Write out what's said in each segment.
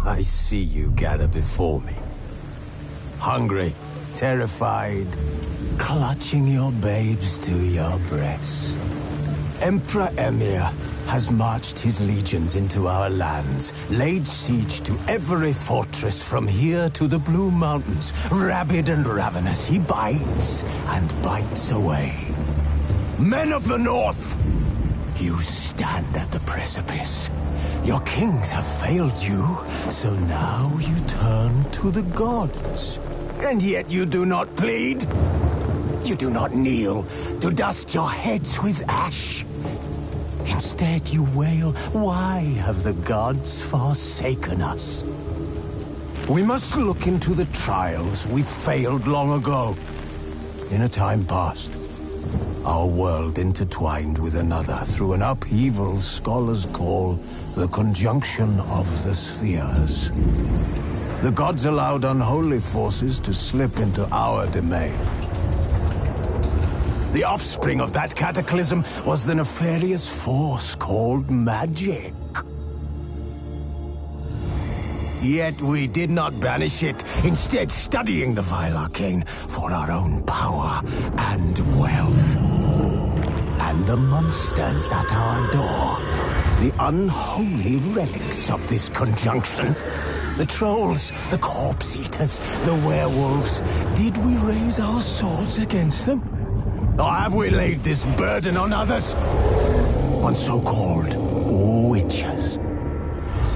I see you gather before me. Hungry, terrified, clutching your babes to your breast. Emperor Emir has marched his legions into our lands, laid siege to every fortress from here to the Blue Mountains. Rabid and ravenous, he bites and bites away. Men of the North, you stand at the precipice. Your kings have failed you, so now you turn to the gods. And yet you do not plead. You do not kneel to dust your heads with ash. Instead you wail, why have the gods forsaken us? We must look into the trials we failed long ago. In a time past, our world intertwined with another through an upheaval scholars call the conjunction of the spheres. The gods allowed unholy forces to slip into our domain. The offspring of that cataclysm was the nefarious force called magic. Yet we did not banish it, instead studying the vile arcane for our own power and wealth. And the monsters at our door, the unholy relics of this conjunction. The trolls, the corpse eaters, the werewolves. Did we raise our swords against them? Or have we laid this burden on others? On so-called witches.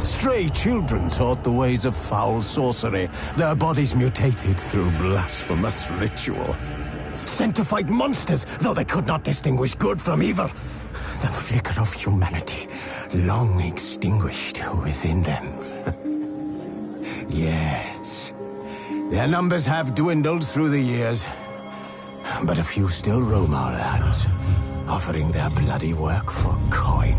Stray children taught the ways of foul sorcery, their bodies mutated through blasphemous ritual. Sent to fight monsters, though they could not distinguish good from evil. The flicker of humanity, long extinguished within them. Yes, their numbers have dwindled through the years. But a few still roam our lands, offering their bloody work for coin.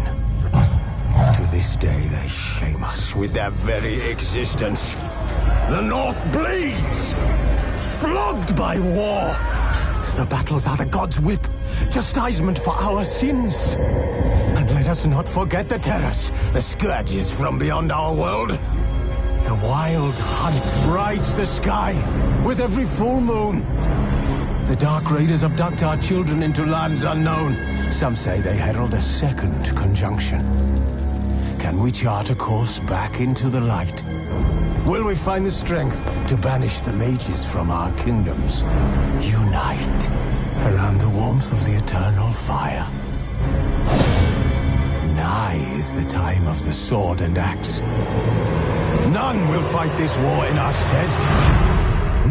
To this day they shame us with their very existence. The North bleeds, flogged by war. The battles are the gods' whip, chastisement for our sins. And let us not forget the terrors, the scourges from beyond our world. The wild hunt rides the sky with every full moon. The Dark Raiders abduct our children into lands unknown. Some say they herald a second conjunction. Can we chart a course back into the light? Will we find the strength to banish the mages from our kingdoms? Unite around the warmth of the eternal fire. Nigh is the time of the sword and axe. None will fight this war in our stead.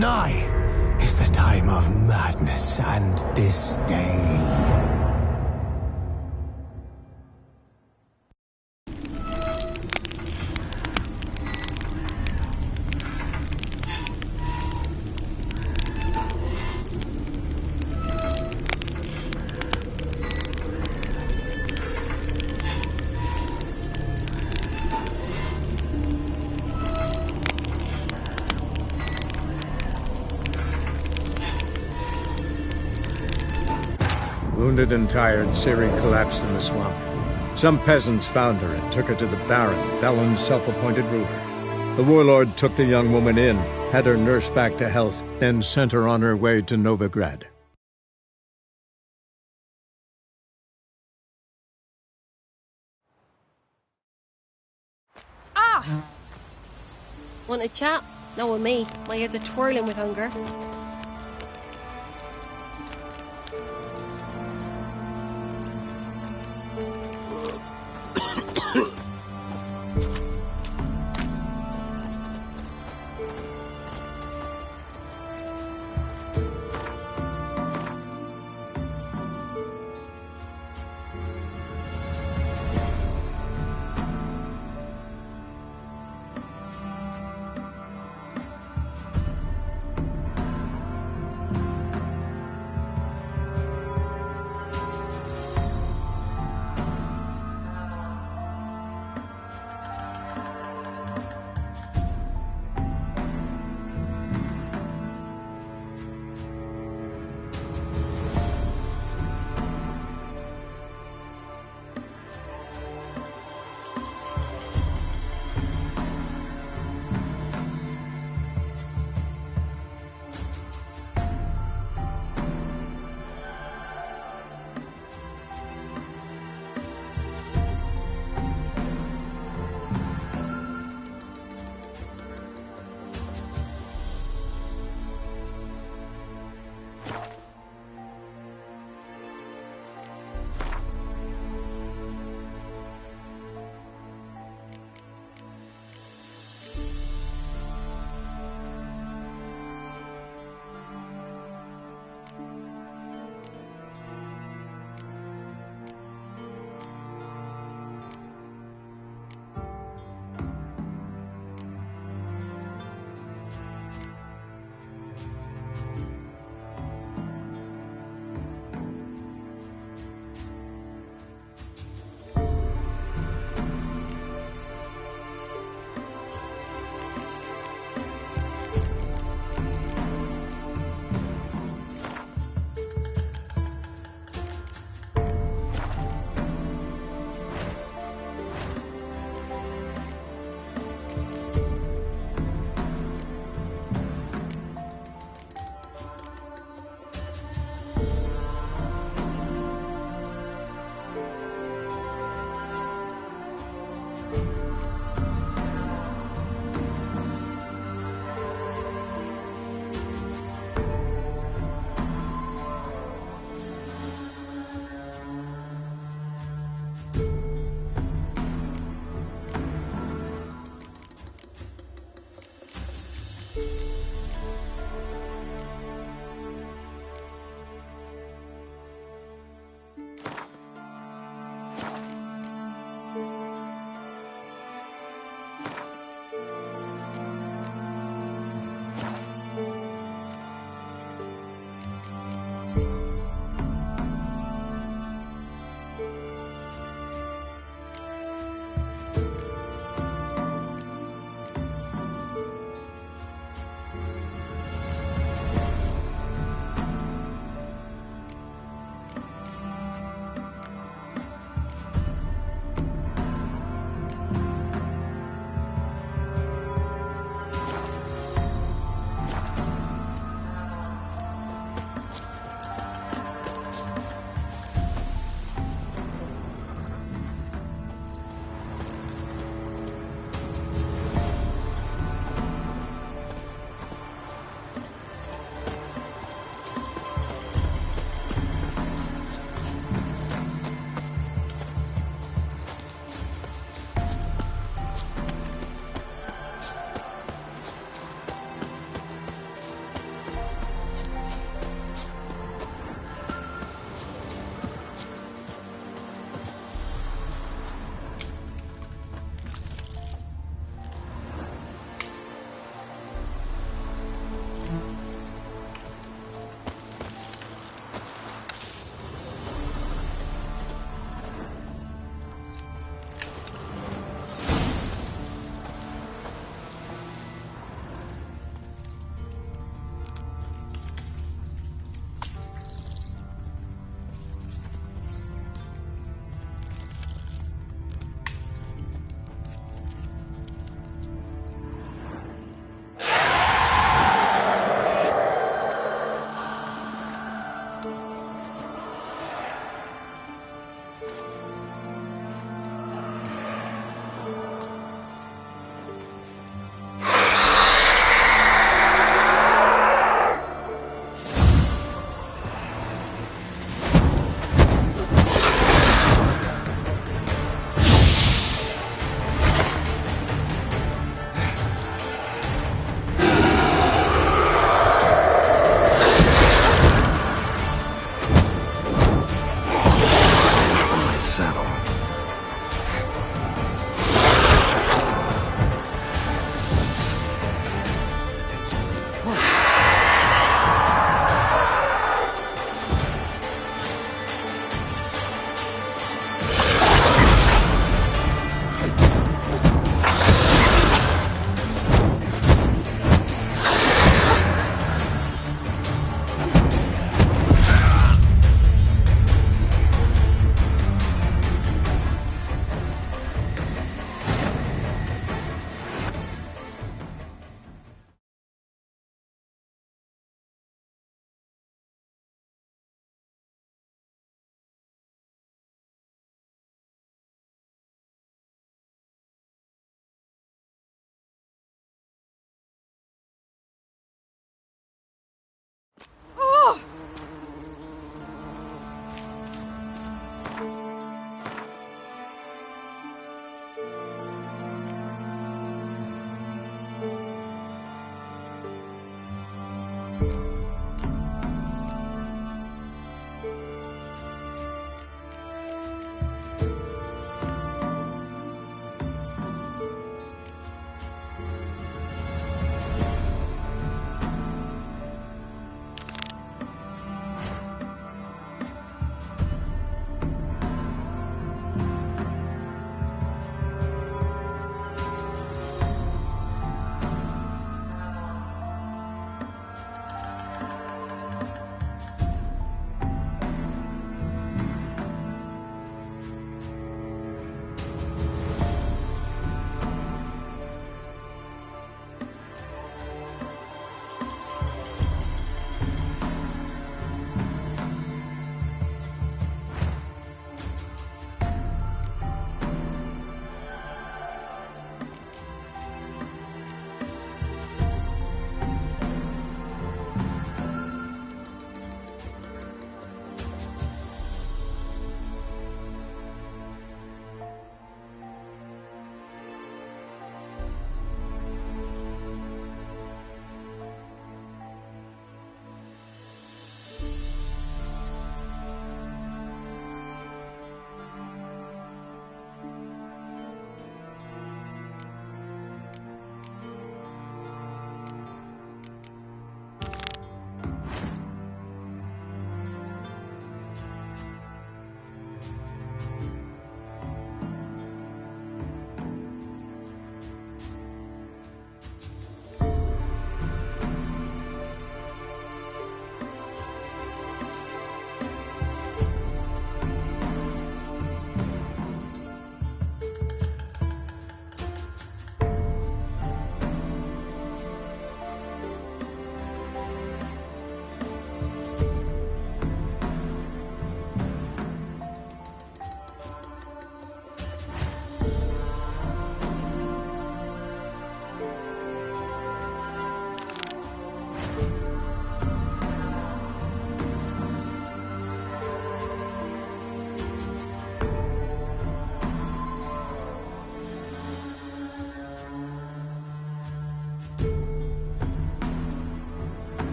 Nigh is the time of madness and disdain. Wounded and tired, Ciri collapsed in the swamp. Some peasants found her and took her to the Baron, Velen's self-appointed ruler. The warlord took the young woman in, had her nursed back to health, then sent her on her way to Novigrad. Ah! Want a chat? No, with me. My head's a twirling with hunger.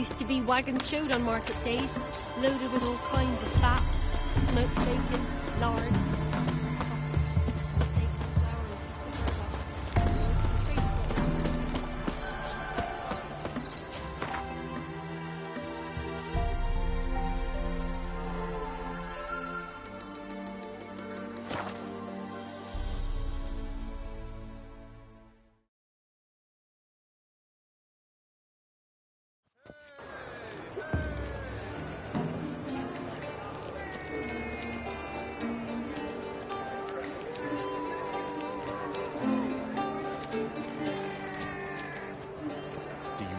used to be wagons showed on market days, loaded with all kinds of fat, smoked bacon, lard, sausage, steak, flour, and chips and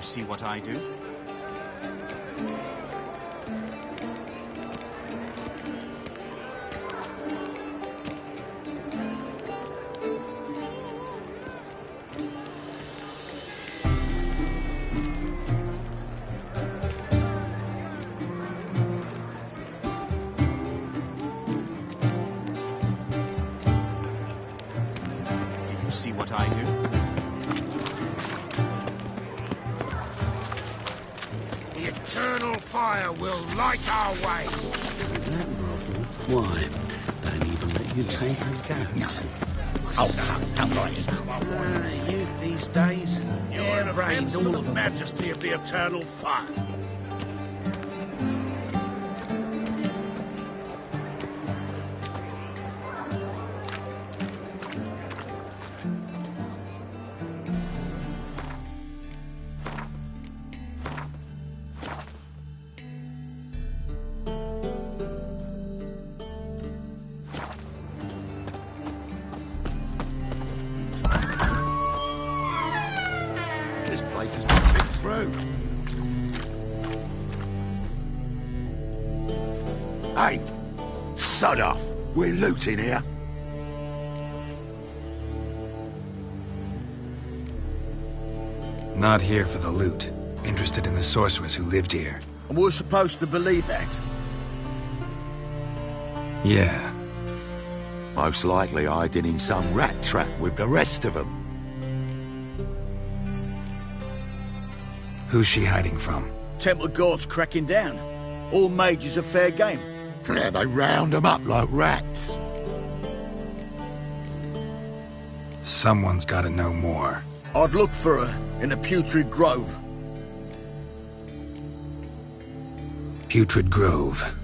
See what I do? Do you see what I do? Eternal fire will light our way. That brothel? Why? They don't even let you take a goat. Oh, son, don't like it. Youth these days, You're an offence to the majesty of the eternal fire. This place has been kicked through. Hey, sod off. We're looting here. Not here for the loot. Interested in the sorceress who lived here. And we're supposed to believe that? Yeah. Most likely hiding in some rat trap with the rest of them. Who's she hiding from? Temple guards cracking down. All mages are fair game. Yeah, they round them up like rats. Someone's gotta know more. I'd look for her in a putrid grove. Putrid Grove.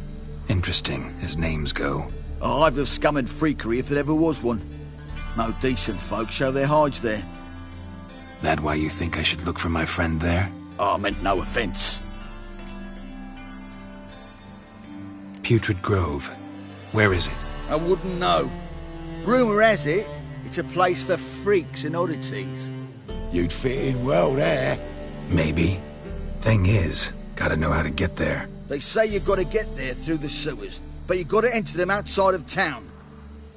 Interesting, as names go. A hive of scum and freakery if there ever was one. No decent folk show their hides there. That why you think I should look for my friend there? I meant no offence. Putrid Grove. Where is it? I wouldn't know. Rumour has it, it's a place for freaks and oddities. You'd fit in well there. Maybe. Thing is, gotta know how to get there. They say you've got to get there through the sewers, but you've got to enter them outside of town.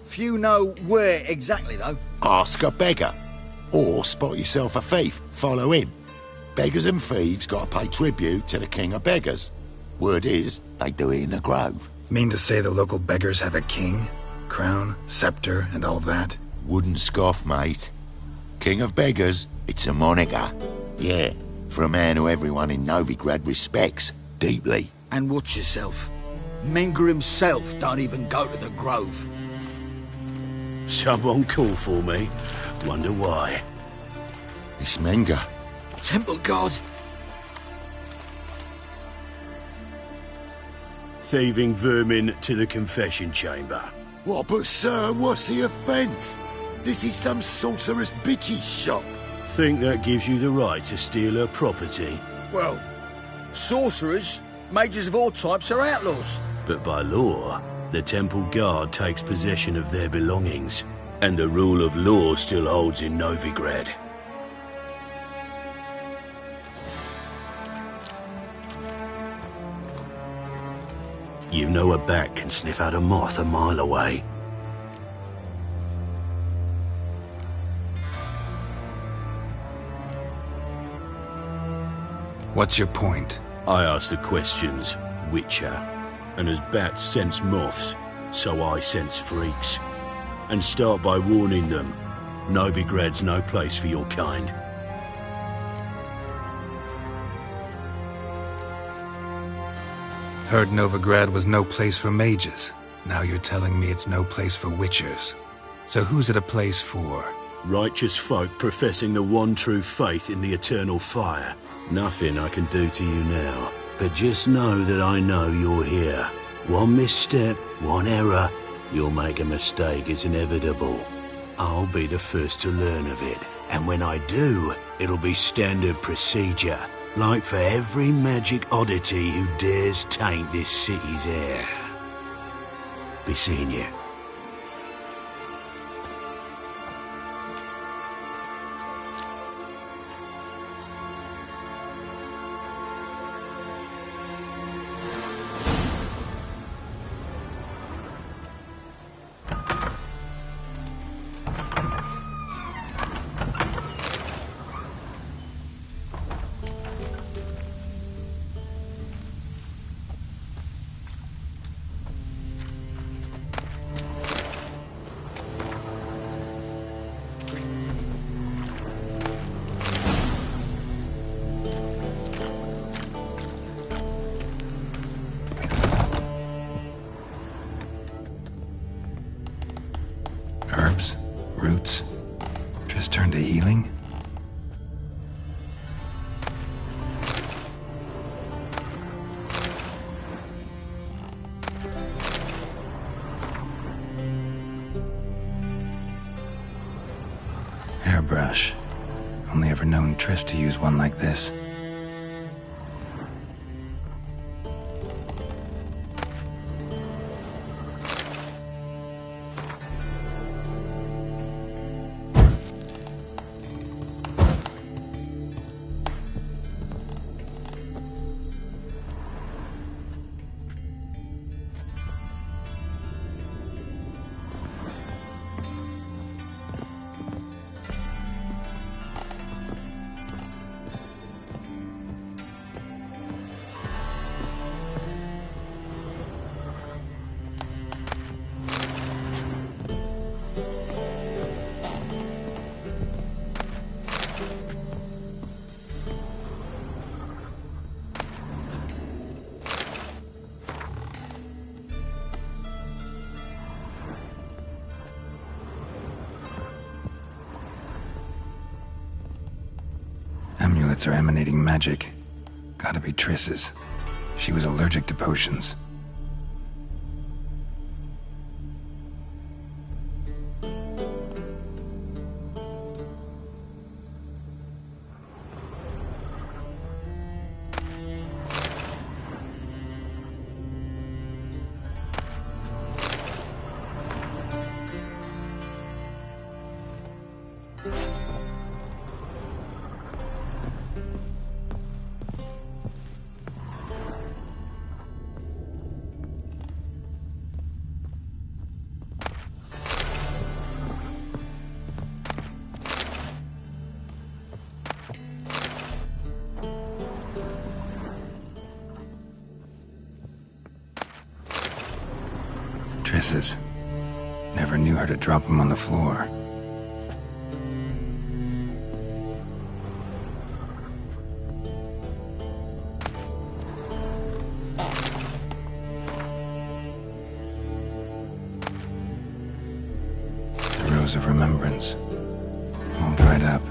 Few know where exactly, though. Ask a beggar. Or spot yourself a thief. Follow him. Beggars and thieves got to pay tribute to the king of beggars. Word is, they do it in the grove. Mean to say the local beggars have a king? Crown, scepter, and all that? Wouldn't scoff, mate. King of beggars, it's a moniker. Yeah, for a man who everyone in Novigrad respects deeply. And watch yourself. Menger himself don't even go to the grove. Someone call for me. Wonder why. It's Menger. Temple guard. Thieving vermin to the confession chamber. What, but sir, what's the offence? This is some sorcerer's bitchy shop. Think that gives you the right to steal her property? Well, sorcerers, mages of all types are outlaws. But by law, the temple guard takes possession of their belongings, and the rule of law still holds in Novigrad. You know a bat can sniff out a moth a mile away. What's your point? I ask the questions, Witcher, and as bats sense moths, so I sense freaks. And start by warning them, Novigrad's no place for your kind. Heard Novigrad was no place for mages. Now you're telling me it's no place for witchers. So who's it a place for? Righteous folk professing the one true faith in the eternal fire. Nothing I can do to you now. But just know that I know you're here. One misstep, one error, you'll make a mistake, it's inevitable. I'll be the first to learn of it. And when I do, it'll be standard procedure. Like for every magic oddity who dares taint this city's air. Be seeing you. Herbs? Roots? Just turn to healing? Hairbrush. Only ever known Triss to use one like this. Amulets are emanating magic. Gotta be Triss's. She was allergic to potions. Triss's. Never knew her to drop them on the floor. The Rose of Remembrance. All dried up.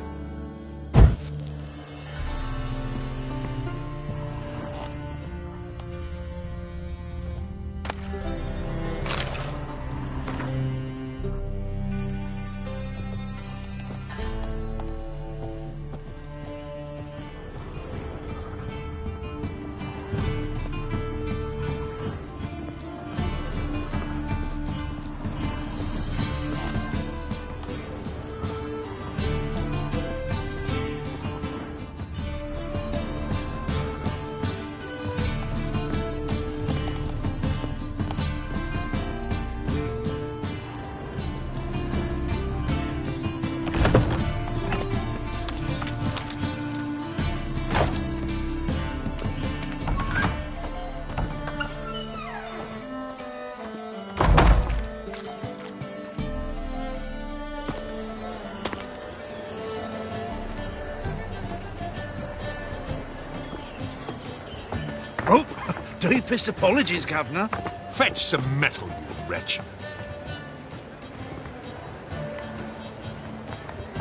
Deepest apologies, Governor. Fetch some metal, you wretch.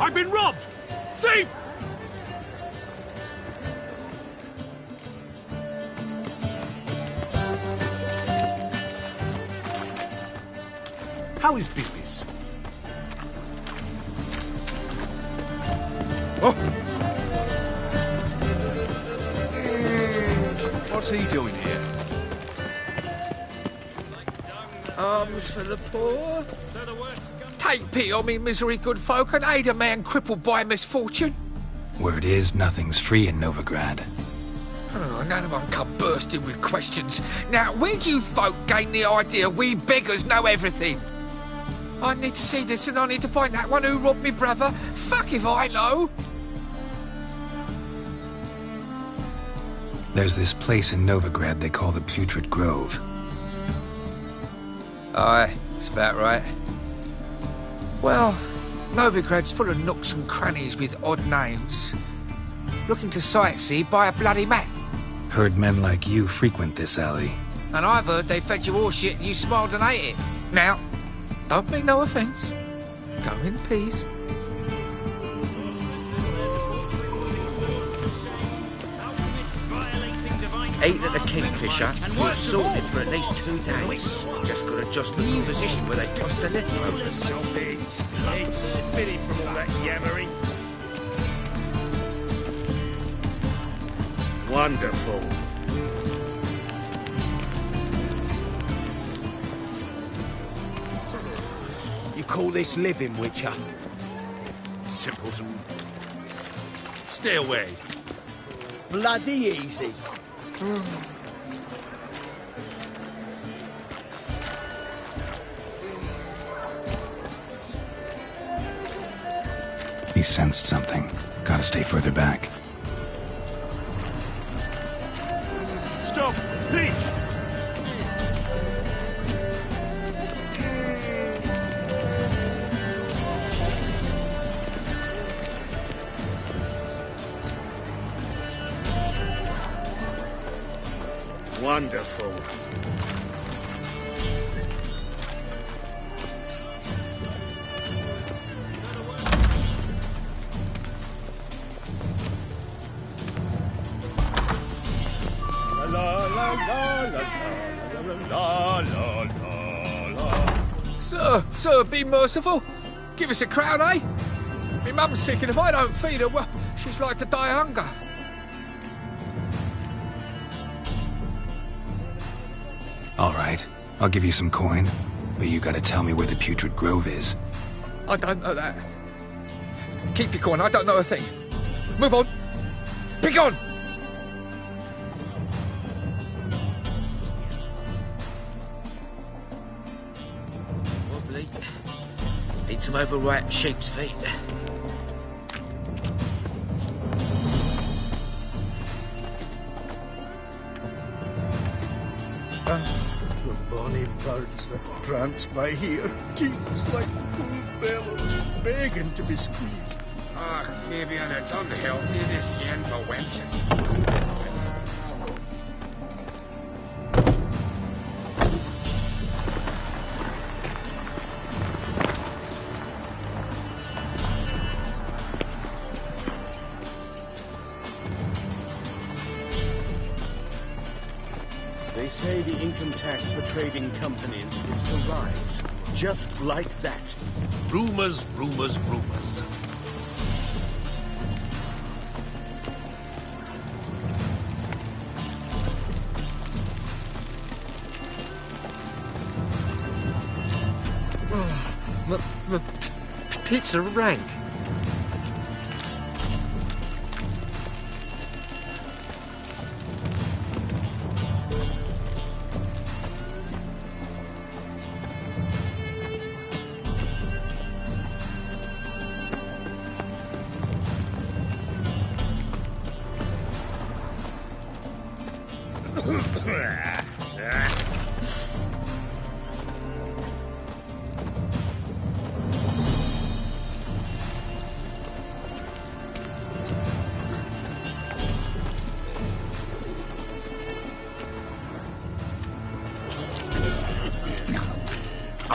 I've been robbed! Thief! How is business? Oh! What's he doing here? Arms for the poor. Take pity on me, misery, good folk, and aid a man crippled by misfortune. Word is, nothing's free in Novigrad. Oh, none one come bursting with questions. Now, where do you folk gain the idea we beggars know everything? I need to see this, and I need to find that one who robbed me brother. Fuck if I know. There's this place in Novigrad they call the Putrid Grove. Aye, it's about right. Well, Novigrad's full of nooks and crannies with odd names. Looking to sightsee by a bloody map. Heard men like you frequent this alley. And I've heard they fed you all shit and you smiled and ate it. Now, don't mean no offence. Go in peace. Ate at the Kingfisher, you're sorted for at least 2 days. Just got to adjust the position where they tossed the leftovers. It's spinning from all that yammering. Wonderful. You call this living, Witcher? Simpleton. Stay away. Bloody easy. He sensed something. Gotta stay further back. Stop! Thief! Wonderful. Sir, be merciful. Give us a crown, eh? Me mum's sick, and if I don't feed her, well, she's like to die of hunger. All right, I'll give you some coin, but you gotta tell me where the Putrid Grove is. I don't know that. Keep your coin, I don't know a thing. Move on. Be gone! Wobbly. Need some overripe sheep's feet. The bonny birds that prance by here, teats like full bellows, begging to be squeezed. Ah, Fabian, it's unhealthy this yen for wenches. They say the income tax for trading companies is to rise. Just like that. Rumors, rumors, rumors. My pizza rank.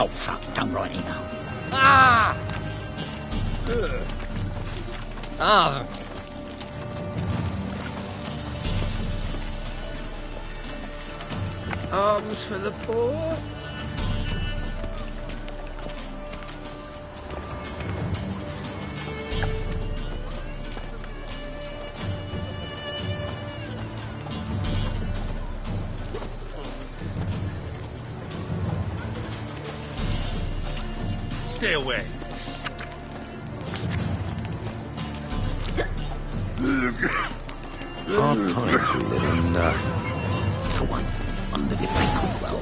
Oh, fuck, don't write it now. Ah! Ugh. Ah! Arms for the poor? Stay away. Hard times, you little someone under the well.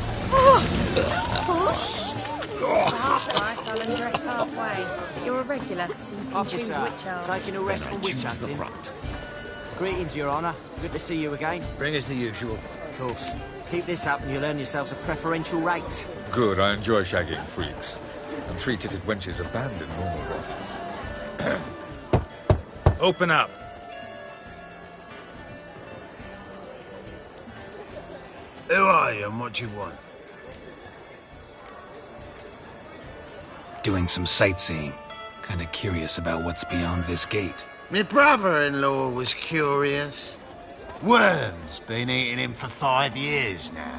Half-price, I'll undress halfway. You're a regular, so you can choose which arm. Taking a rest from witch hunting. Greetings, Your Honour. Good to see you again. Bring us the usual. Of course. Keep this up and you'll earn yourselves a preferential rate. Good, I enjoy shagging freaks. And three-titted wenches abandon normal brothels. Open up. Who are you and what do you want? Doing some sightseeing. Kinda curious about what's beyond this gate. My brother-in-law was curious. Worms been eating him for 5 years now.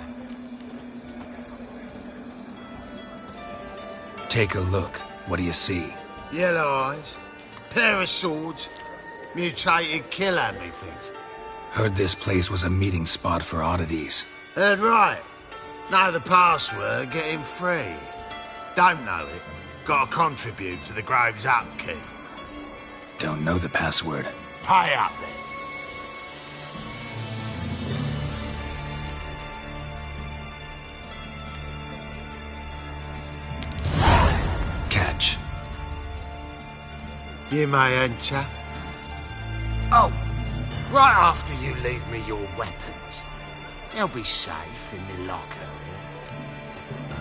Take a look. What do you see? Yellow eyes, pair of swords, mutated killer, methinks. Heard this place was a meeting spot for oddities. Heard right. Know the password, get him free. Don't know it, gotta contribute to the Grove's upkeep. Don't know the password. Pay up then. Catch. You may enter. Oh, right after you leave me your weapons. They'll be safe in the locker here.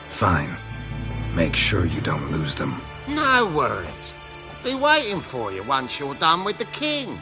Fine. Make sure you don't lose them. No worries. Be waiting for you once you're done with the king.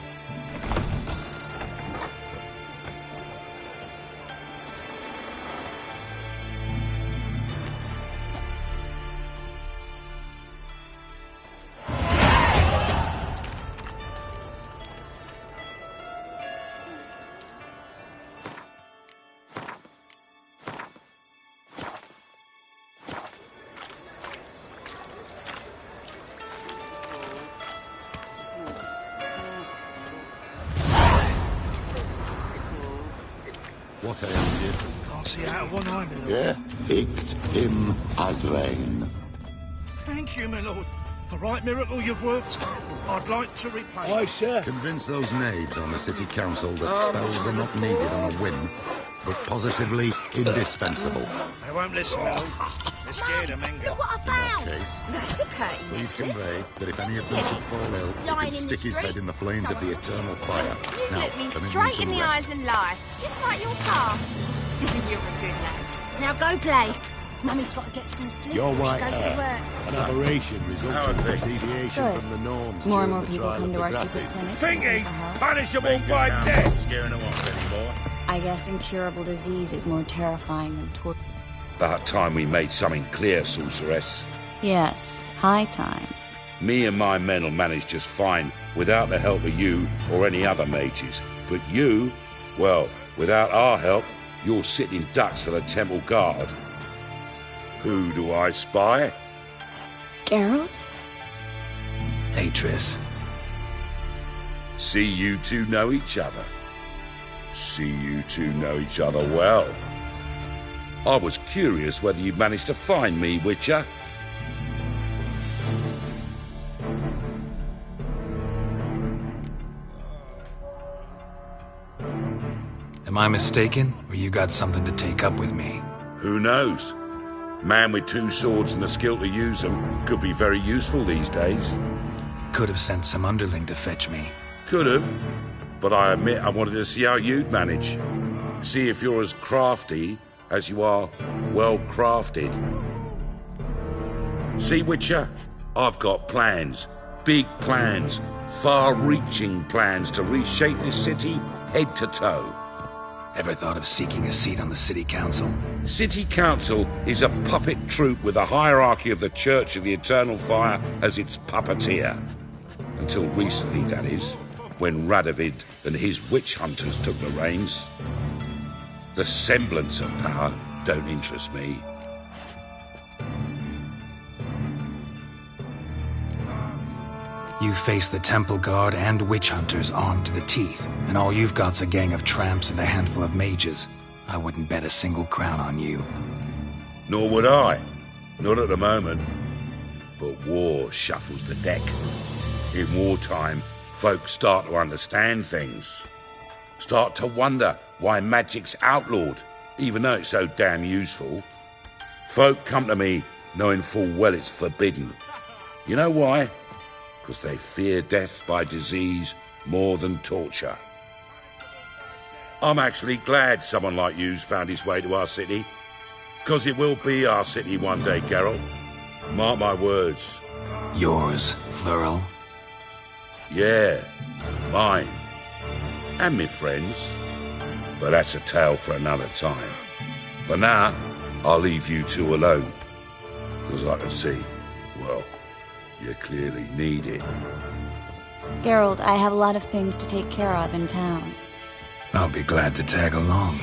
What ails you? Can't see out of one eye, my lord. Yeah, picked him as rain. Thank you, my lord. A right miracle you've worked. I'd like to repay. Aye, sir. Convince those knaves on the city council that spells are not needed on a whim, but positively indispensable. They won't listen, my lord. They're scared of Menga. Look what I In that found! case, That's a curtain. please convey that if any of them should fall ill, he Lying can in stick the his head street. in the flames of the eternal fire. You Now, look me permit straight some in the rest. eyes and lie, just like your pa. You're a good lad. Now go play. Mummy's got to get some sleep. Your before white she goes to hair, work. an aberration resulting from deviation Good. from the norms. More and during more the people trial come of to the our grasses. secret clinics. Thinking looking for help. punishable by death. Scaring them off anymore. I guess incurable disease is more terrifying than torture. About time we made something clear, sorceress. Yes, high time. Me and my men will manage just fine without the help of you or any other mages. But you, well, without our help, you're sitting ducks for the temple guard. Who do I spy? Geralt? Atris. See you two know each other. See you two know each other well. I was curious whether you'd managed to find me, Witcher. Am I mistaken, or you got something to take up with me? Who knows? Man with two swords and the skill to use them could be very useful these days. Could have sent some underling to fetch me. Could have, but I admit I wanted to see how you'd manage. See if you're as crafty as you are well-crafted. See, Witcher? I've got plans. Big plans. Far-reaching plans to reshape this city head to toe. Ever thought of seeking a seat on the city council? City council is a puppet troupe with the hierarchy of the Church of the Eternal Fire as its puppeteer. Until recently, that is, when Radovid and his witch hunters took the reins. The semblance of power don't interest me. You face the Temple Guard and witch hunters armed to the teeth, and all you've got's a gang of tramps and a handful of mages. I wouldn't bet a single crown on you. Nor would I. Not at the moment. But war shuffles the deck. In wartime, folk start to understand things. Start to wonder why magic's outlawed, even though it's so damn useful. Folk come to me knowing full well it's forbidden. You know why? Because they fear death by disease more than torture. I'm actually glad someone like you's found his way to our city. Because it will be our city one day, Geralt. Mark my words. Yours, plural? Yeah, mine. And me friends. But that's a tale for another time. For now, I'll leave you two alone. Because I can see, well, you clearly need it. Geralt, I have a lot of things to take care of in town. I'll be glad to tag along.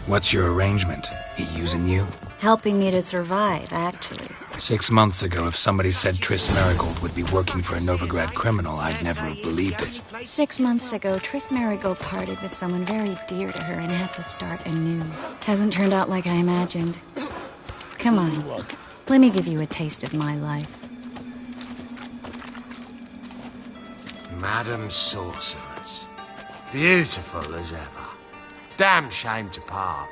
What's your arrangement? He using you? Helping me to survive, actually. 6 months ago, if somebody said Triss Marigold would be working for a Novigrad criminal, I'd never have believed it. 6 months ago, Triss Marigold parted with someone very dear to her and had to start anew. It hasn't turned out like I imagined. Come on, let me give you a taste of my life. Madam Sorceress. Beautiful as ever. Damn shame to part.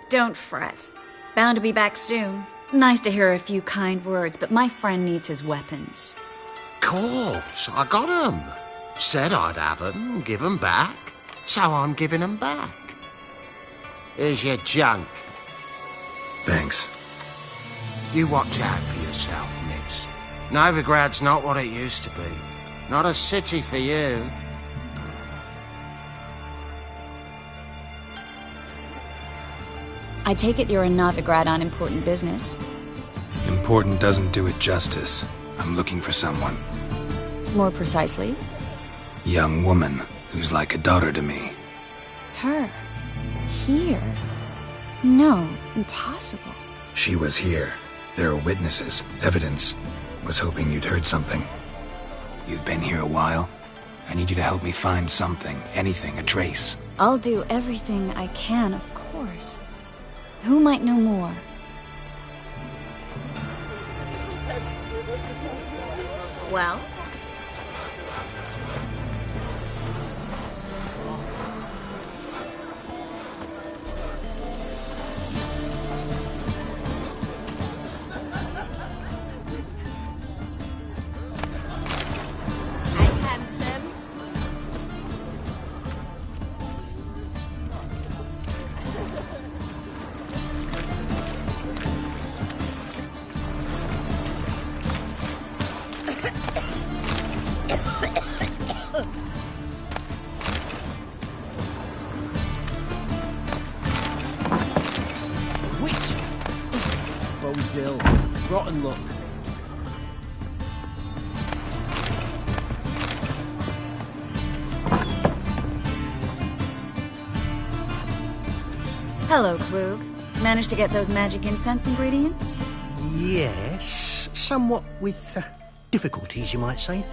Don't fret. Bound to be back soon. Nice to hear a few kind words, but my friend needs his weapons. Course, I got 'em. Said I'd have 'em, give 'em back. So I'm giving 'em back. Here's your junk. Thanks. You watch out for yourself, miss. Novigrad's not what it used to be. Not a city for you. I take it you're in Novigrad on important business. Important doesn't do it justice. I'm looking for someone. More precisely? Young woman who's like a daughter to me. Her? Here? No, impossible. She was here. There are witnesses, evidence. Was hoping you'd heard something. You've been here a while. I need you to help me find something, anything, a trace. I'll do everything I can, of course. Who might know more? Well? Hi, handsome. Ill. Rotten luck. Hello, Klug. Managed to get those magic incense ingredients? Yes, somewhat with difficulties, you might say.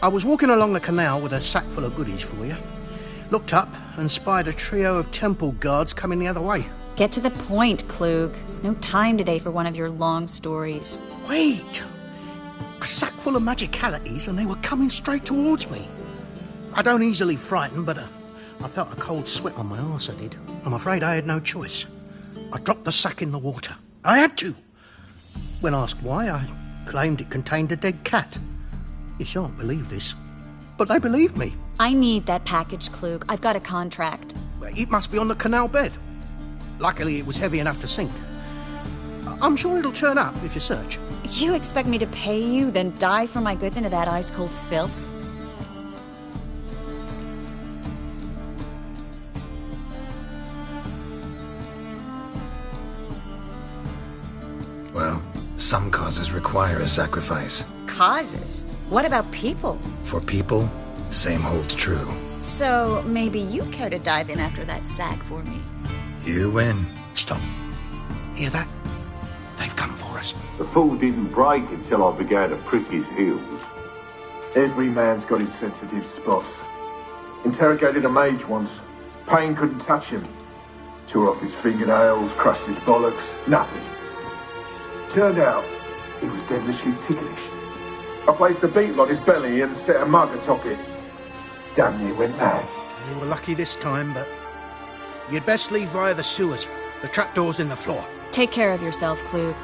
I was walking along the canal with a sack full of goodies for you. Looked up and spied a trio of temple guards coming the other way. Get to the point, Klug. No time today for one of your long stories. Wait! A sack full of magicalities and they were coming straight towards me. I don't easily frighten, but I felt a cold sweat on my arse, I did. I'm afraid I had no choice. I dropped the sack in the water. I had to. When asked why, I claimed it contained a dead cat. You shan't believe this, but they believed me. I need that package, Klug. I've got a contract. It must be on the canal bed. Luckily, it was heavy enough to sink. I'm sure it'll turn up if you search. You expect me to pay you, then dive for my goods into that ice-cold filth? Well, some causes require a sacrifice. Causes? What about people? For people, same holds true. So, maybe you care to dive in after that sack for me? You win. Stop. Hear that? They've come for us. The fool didn't break until I began to prick his heels. Every man's got his sensitive spots. Interrogated a mage once. Pain couldn't touch him. Tore off his fingernails, crushed his bollocks, nothing. Turned out, he was devilishly ticklish. I placed a beetle on his belly and set a mug atop it. Damn near went mad. We were lucky this time, but you'd best leave via the sewers. The trapdoor's in the floor. Take care of yourself, Klug.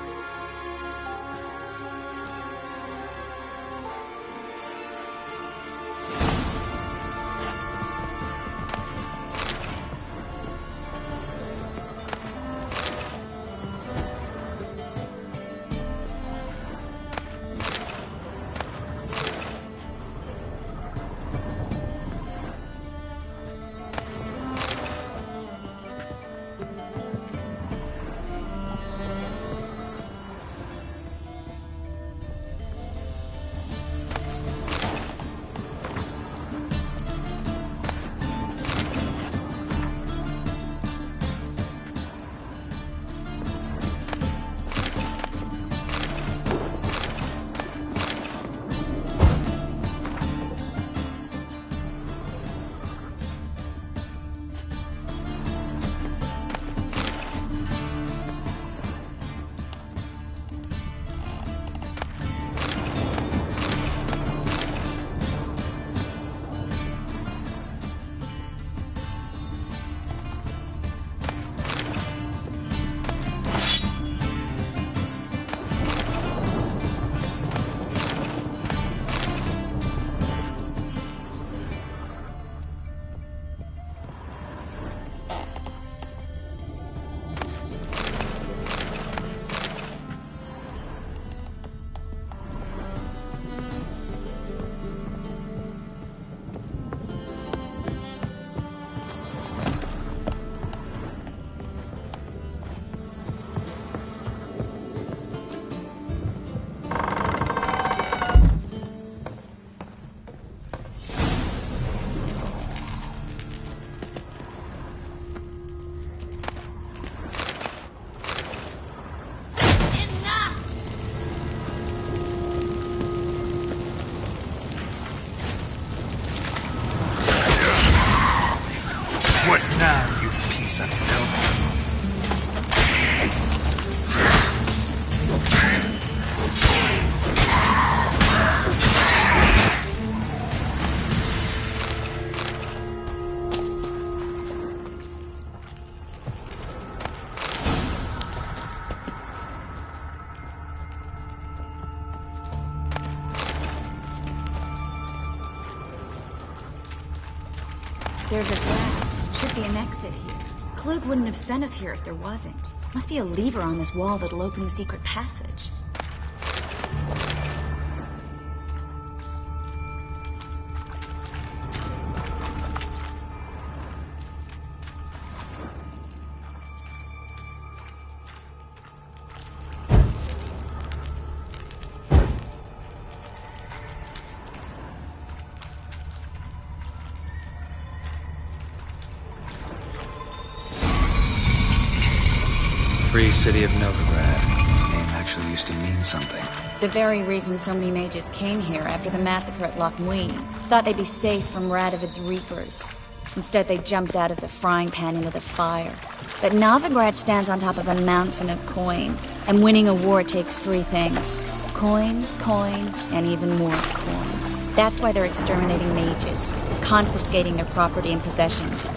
There's a trap. Should be an exit here. Klug wouldn't have sent us here if there wasn't. Must be a lever on this wall that'll open the secret passage. Free city of Novigrad. The name actually used to mean something. The very reason so many mages came here after the massacre at Loch Muin. Thought they'd be safe from Radovid's reapers. Instead, they jumped out of the frying pan into the fire. But Novigrad stands on top of a mountain of coin, and winning a war takes three things. Coin, coin, and even more coin. That's why they're exterminating mages, confiscating their property and possessions.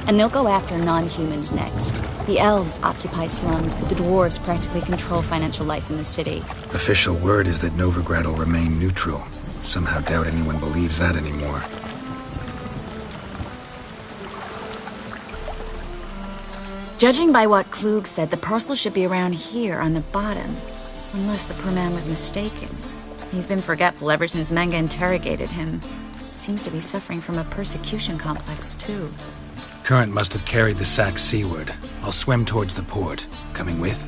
And they'll go after non-humans next. The elves occupy slums, but the dwarves practically control financial life in the city. Official word is that Novigrad will remain neutral. Somehow doubt anyone believes that anymore. Judging by what Klug said, the parcel should be around here on the bottom. Unless the poor man was mistaken. He's been forgetful ever since Manga interrogated him. Seems to be suffering from a persecution complex, too. Current must have carried the sack seaward. I'll swim towards the port. Coming with?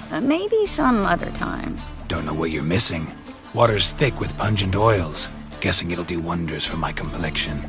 Maybe some other time. Don't know what you're missing. Water's thick with pungent oils. Guessing it'll do wonders for my complexion.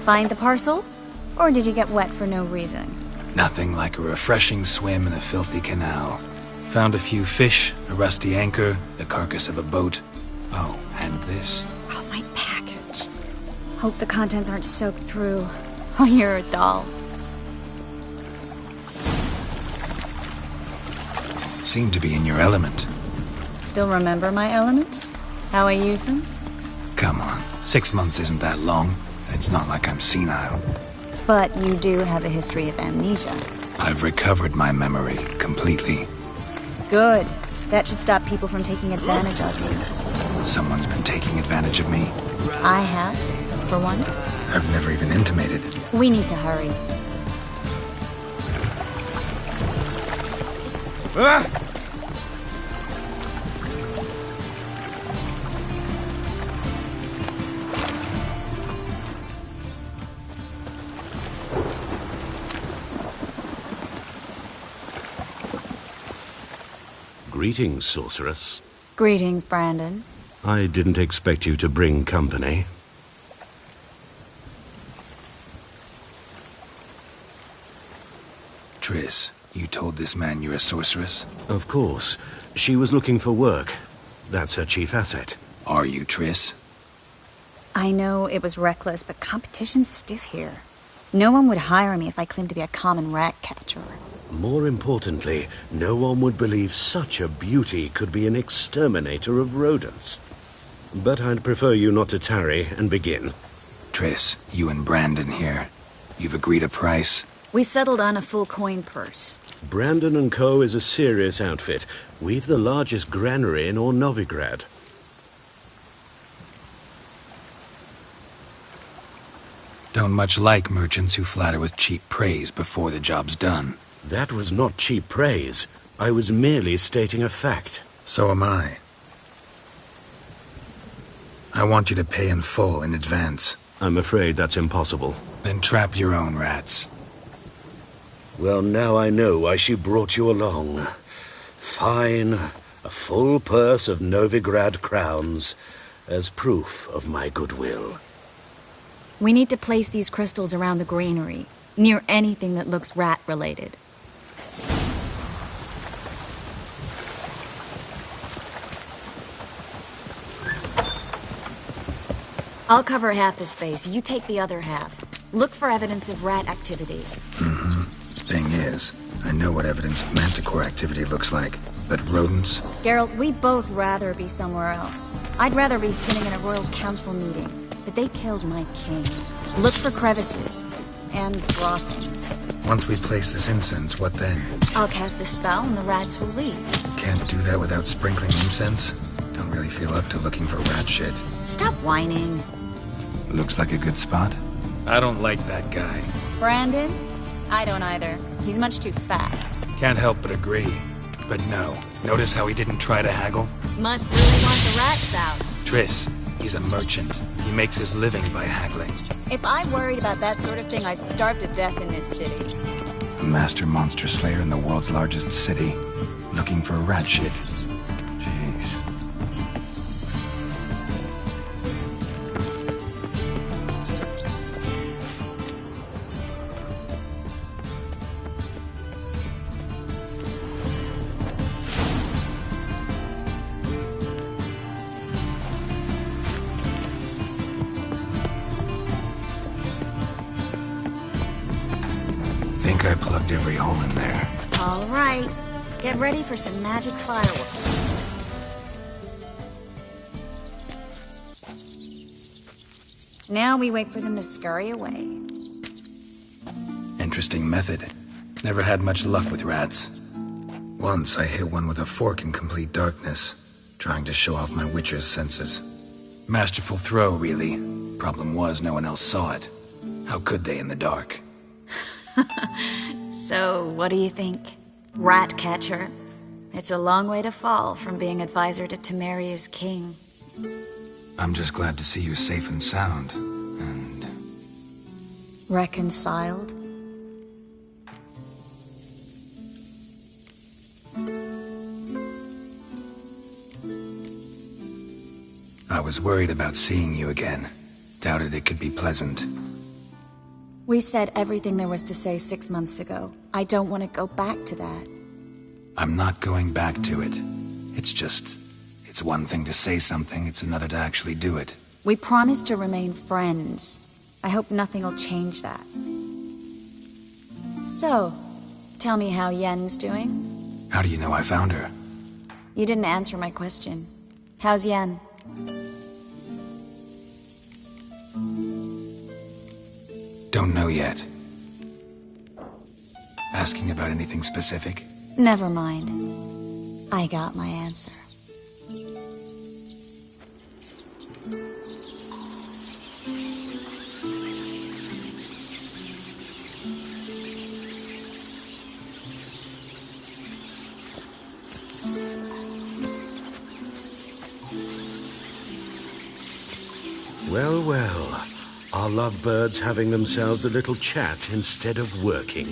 Find the parcel? Or did you get wet for no reason? Nothing like a refreshing swim in a filthy canal. Found a few fish, a rusty anchor, the carcass of a boat. Oh, and this. Oh, my package. Hope the contents aren't soaked through. Oh, you're a doll. Seem to be in your element. Still remember my elements? How I use them? Come on, 6 months isn't that long. It's not like I'm senile. But you do have a history of amnesia. I've recovered my memory completely. Good. That should stop people from taking advantage of you. Someone's been taking advantage of me. I have, for one. I've never even intimated. We need to hurry. Ah! Greetings, sorceress. Greetings, Brandon. I didn't expect you to bring company. Triss, you told this man you're a sorceress? Of course. She was looking for work. That's her chief asset. Are you, Triss? I know it was reckless, but competition's stiff here. No one would hire me if I claimed to be a common rat catcher. More importantly, no one would believe such a beauty could be an exterminator of rodents. But I'd prefer you not to tarry and begin. Triss, you and Brandon here. You've agreed a price? We settled on a full coin purse. Brandon & Co. is a serious outfit. We've the largest granary in all Novigrad. Don't much like merchants who flatter with cheap praise before the job's done. That was not cheap praise. I was merely stating a fact. So am I. I want you to pay in full in advance. I'm afraid that's impossible. Then trap your own rats. Well, now I know why she brought you along. Fine. A full purse of Novigrad crowns as proof of my goodwill. We need to place these crystals around the granary, near anything that looks rat-related. I'll cover half the space, you take the other half. Look for evidence of rat activity. Thing is, I know what evidence of manticore activity looks like, but rodents? Geralt, we'd both rather be somewhere else. I'd rather be sitting in a royal council meeting, but they killed my king. Look for crevices, and draw things. Once we place this incense, what then? I'll cast a spell and the rats will leave. Can't do that without sprinkling incense? Don't really feel up to looking for rat shit. Stop whining. Looks like a good spot. I don't like that guy. Brandon, I don't either. He's much too fat. Can't help but agree. But no. Notice how he didn't try to haggle? Must really want the rats out. Triss, he's a merchant. He makes his living by haggling. If I worried about that sort of thing, I'd starve to death in this city. A master monster slayer in the world's largest city. Looking for rat shit. Jeez. Think I plugged every hole in there. All right. Get ready for some magic fireworks. Now we wait for them to scurry away. Interesting method. Never had much luck with rats. Once I hit one with a fork in complete darkness, trying to show off my witcher's senses. Masterful throw, really. Problem was, no one else saw it. How could they in the dark? So, what do you think? Rat catcher? It's a long way to fall from being advisor to Temeria's king. I'm just glad to see you safe and sound, and... Reconciled? I was worried about seeing you again. Doubted it could be pleasant. We said everything there was to say 6 months ago. I don't want to go back to that. I'm not going back to it. It's one thing to say something, it's another to actually do it. We promised to remain friends. I hope nothing will change that. So, tell me how Yen's doing? How do you know I found her? You didn't answer my question. How's Yen? Don't know yet. Asking about anything specific? Never mind. I got my answer. Well, well. Our lovebirds having themselves a little chat instead of working.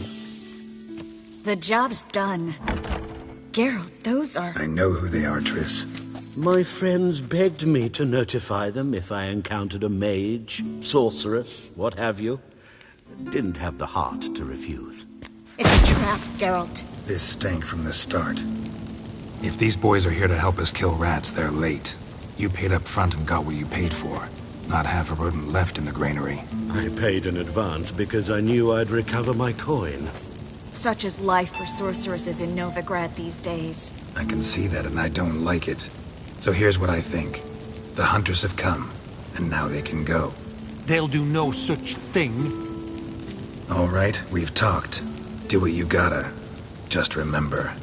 The job's done. Geralt, those are... I know who they are, Triss. My friends begged me to notify them if I encountered a mage, sorceress, what have you. Didn't have the heart to refuse. It's a trap, Geralt. This stank from the start. If these boys are here to help us kill rats, they're late. You paid up front and got what you paid for. Not half a rodent left in the granary. I paid in advance because I knew I'd recover my coin. Such is life for sorceresses in Novigrad these days. I can see that and I don't like it. So here's what I think. The hunters have come, and now they can go. They'll do no such thing. All right, we've talked. Do what you gotta. Just remember,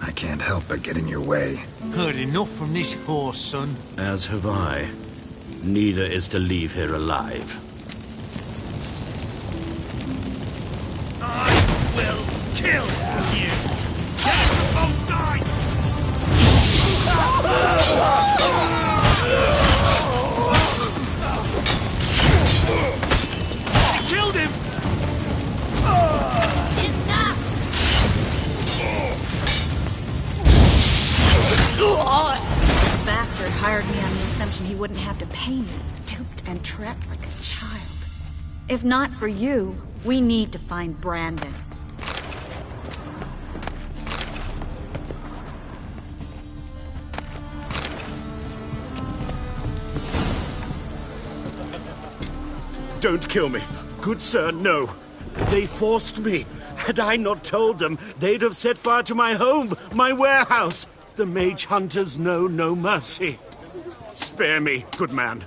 I can't help but get in your way. Heard enough from this horse, son. As have I. Neither is to leave here alive. I will kill you. Both sides. You killed him. This bastard hired me on the assumption he wouldn't have to pay me. Duped and trapped like a child. If not for you, we need to find Brandon. Don't kill me. Good sir, no. They forced me. Had I not told them, they'd have set fire to my home, my warehouse. The mage hunters know no mercy. Spare me, good man.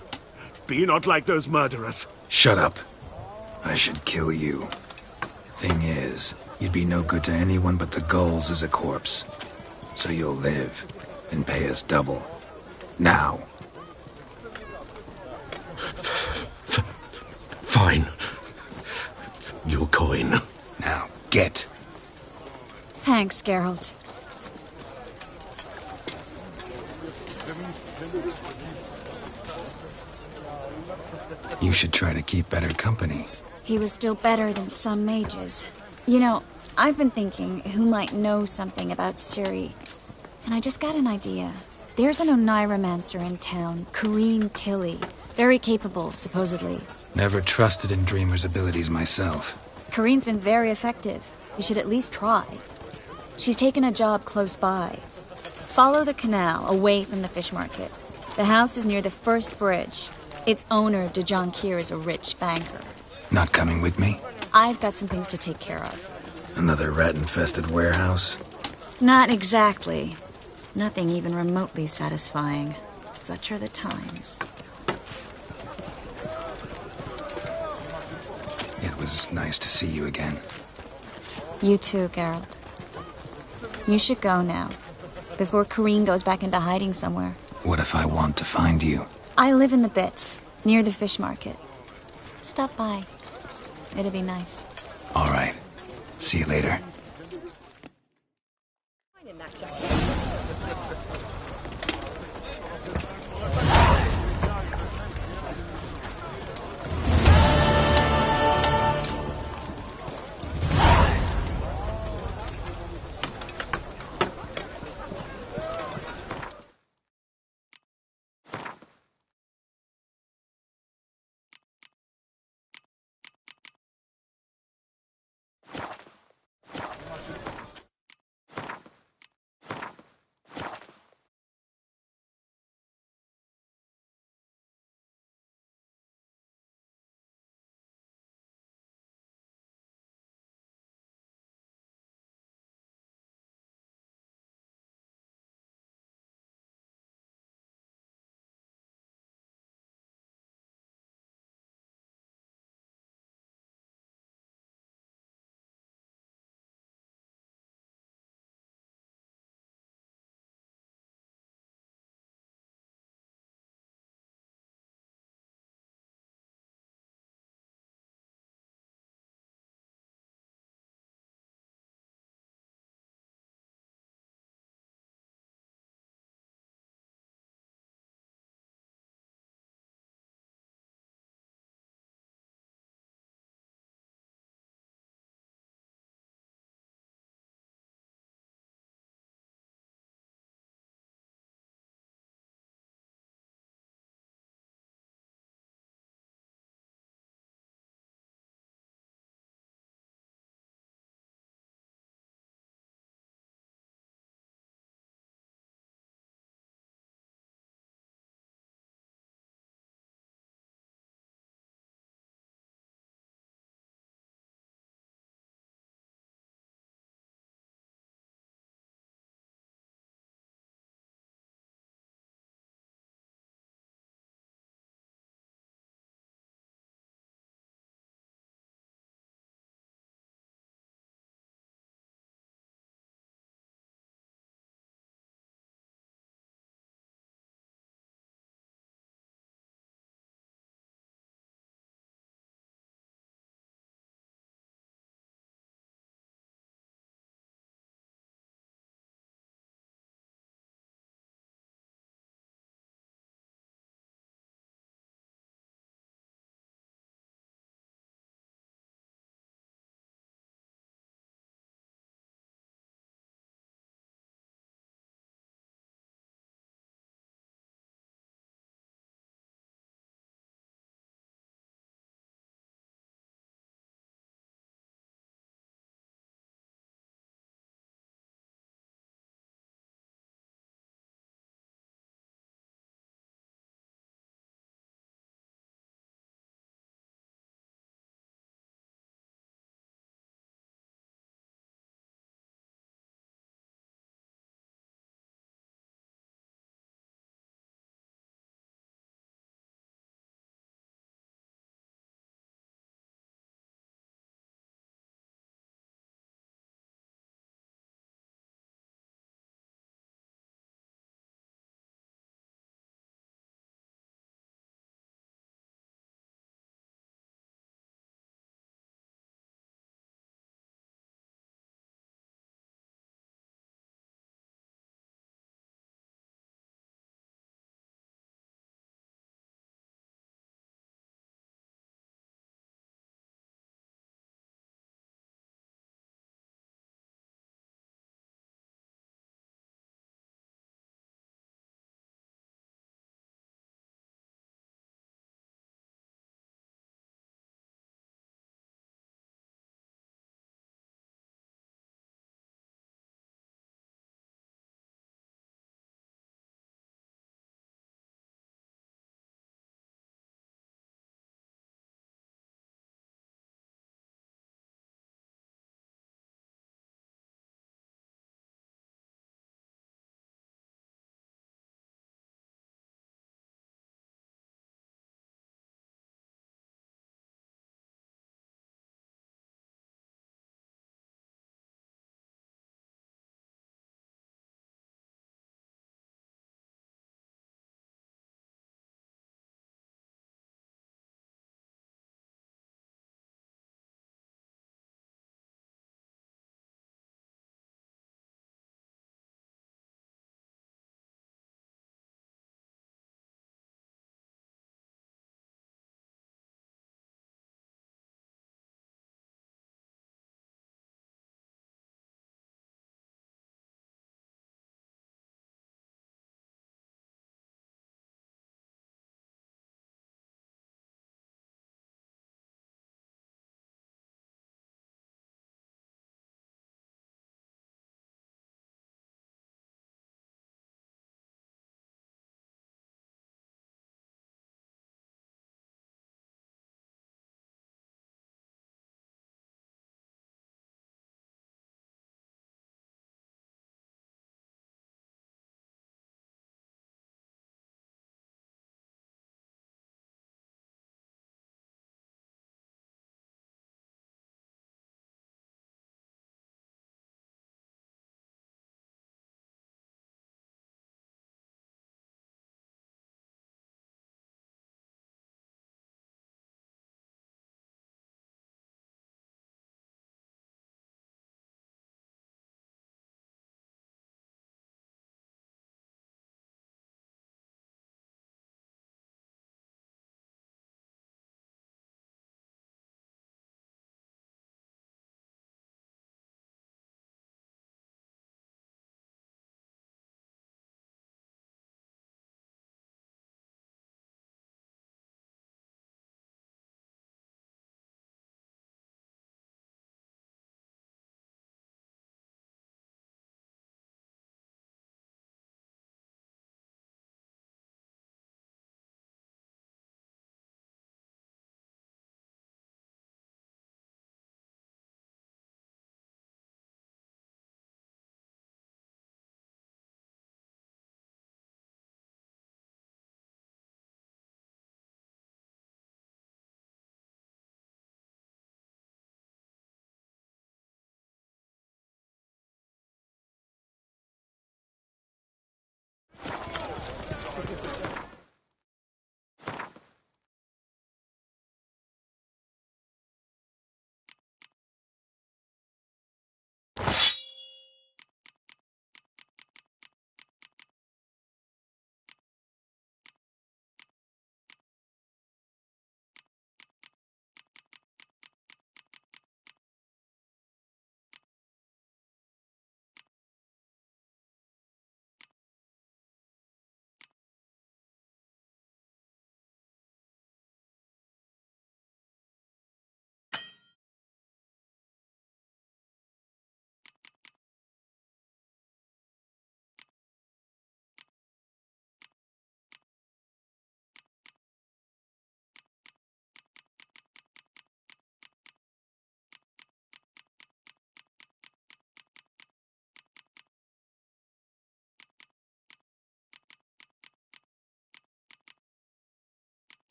Be not like those murderers. Shut up. I should kill you. Thing is, you'd be no good to anyone but the gulls as a corpse. So you'll live and pay us double. Now. Fine. Your coin. Now, Get. Thanks, Geralt. You should try to keep better company. He was still better than some mages. You know, I've been thinking who might know something about Ciri. And I just got an idea. There's an Oneiromancer in town, Corrine Tilly. Very capable, supposedly. Never trusted in Dreamer's abilities myself. Corrine's been very effective. You should at least try. She's taken a job close by. Follow the canal, away from the fish market. The house is near the first bridge. Its owner, de Jonquier, is a rich banker. Not coming with me? I've got some things to take care of. Another rat-infested warehouse? Not exactly. Nothing even remotely satisfying. Such are the times. It was nice to see you again. You too, Geralt. You should go now, before Corrine goes back into hiding somewhere. What if I want to find you? I live in the Bits, near the fish market. Stop by. It'll be nice. All right. See you later.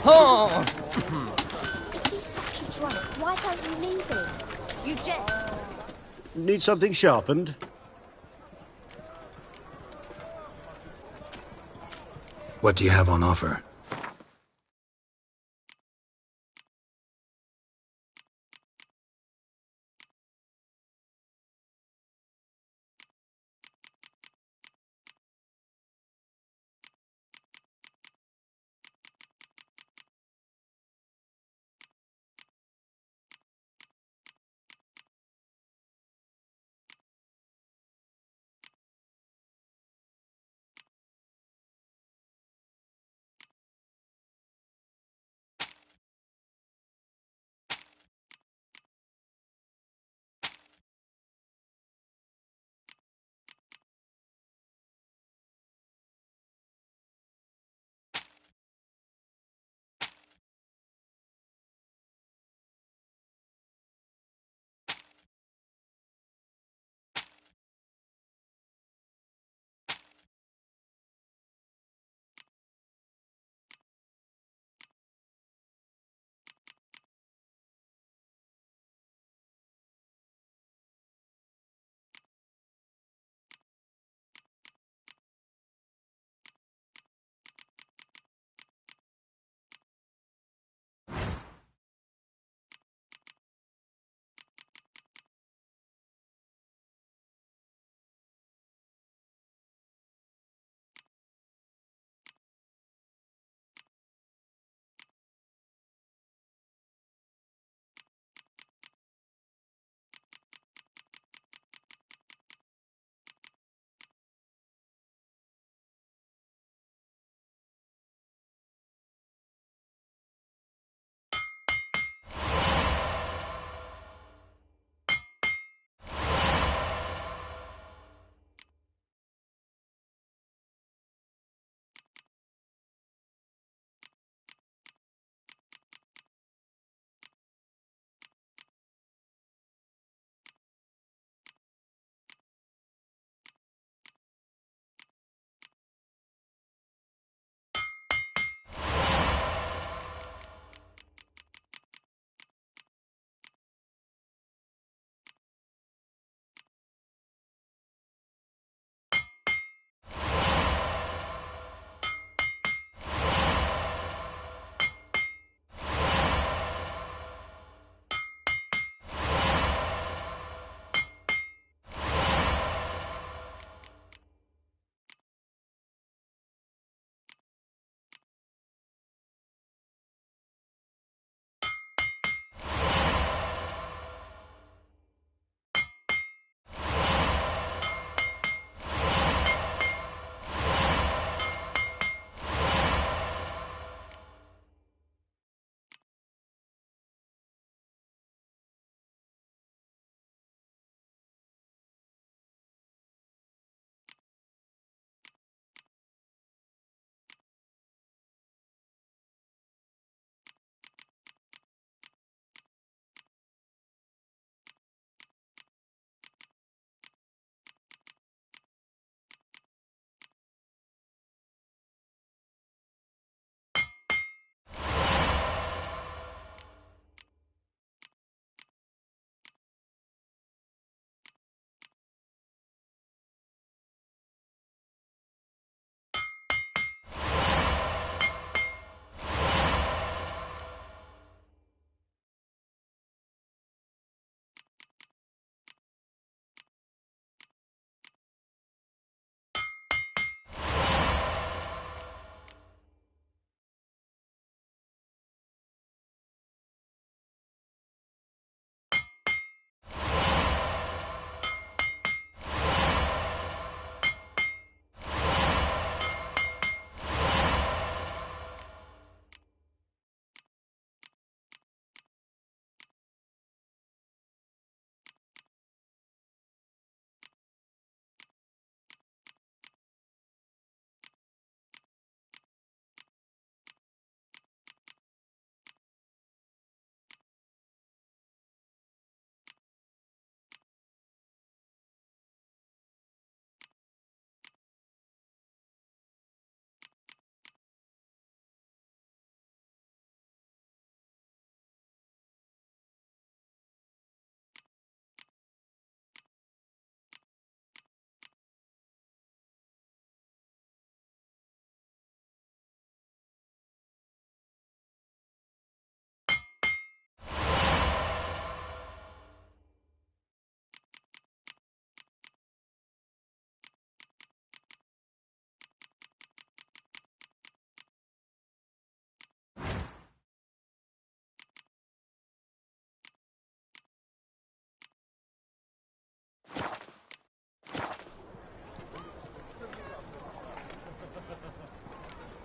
Oh! He's such a drunk. Why don't you leave him? You just... Need something sharpened? What do you have on offer?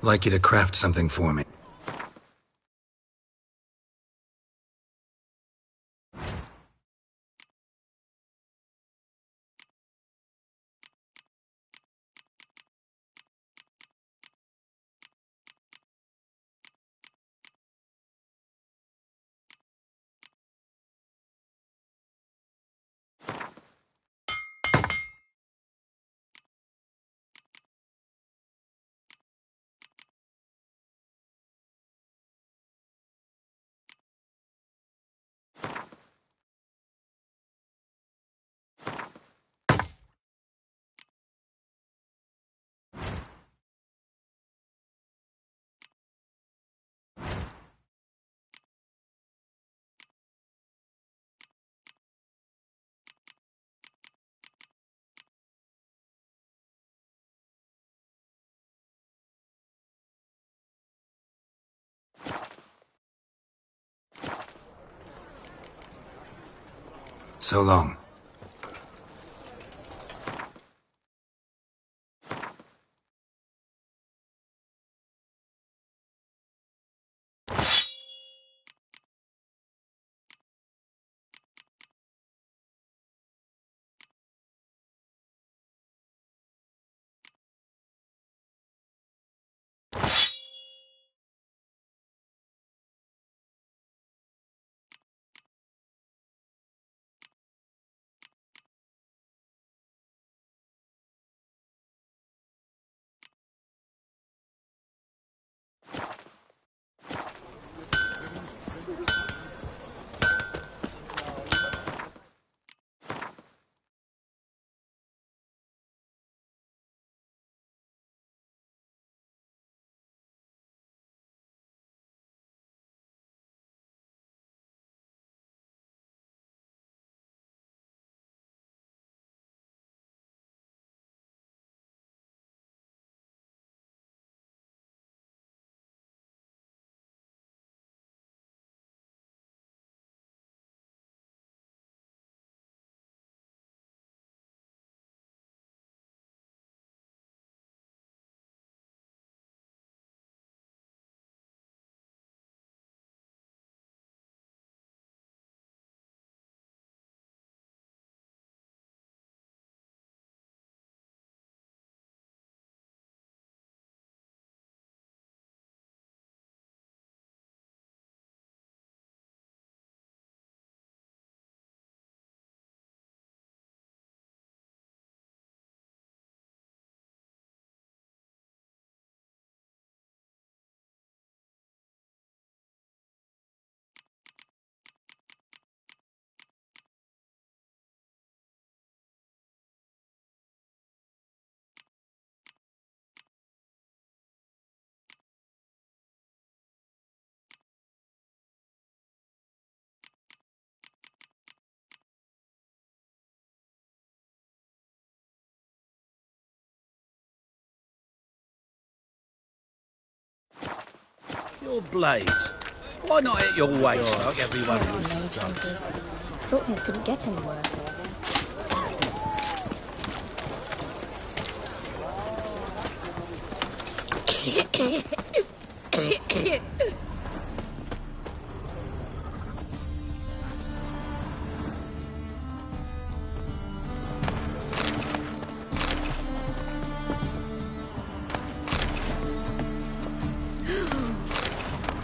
like you to craft something for me. So long. Your blades. Why not at your waist like everyone Yes, else the mage does? hunters. Thought things couldn't get any worse.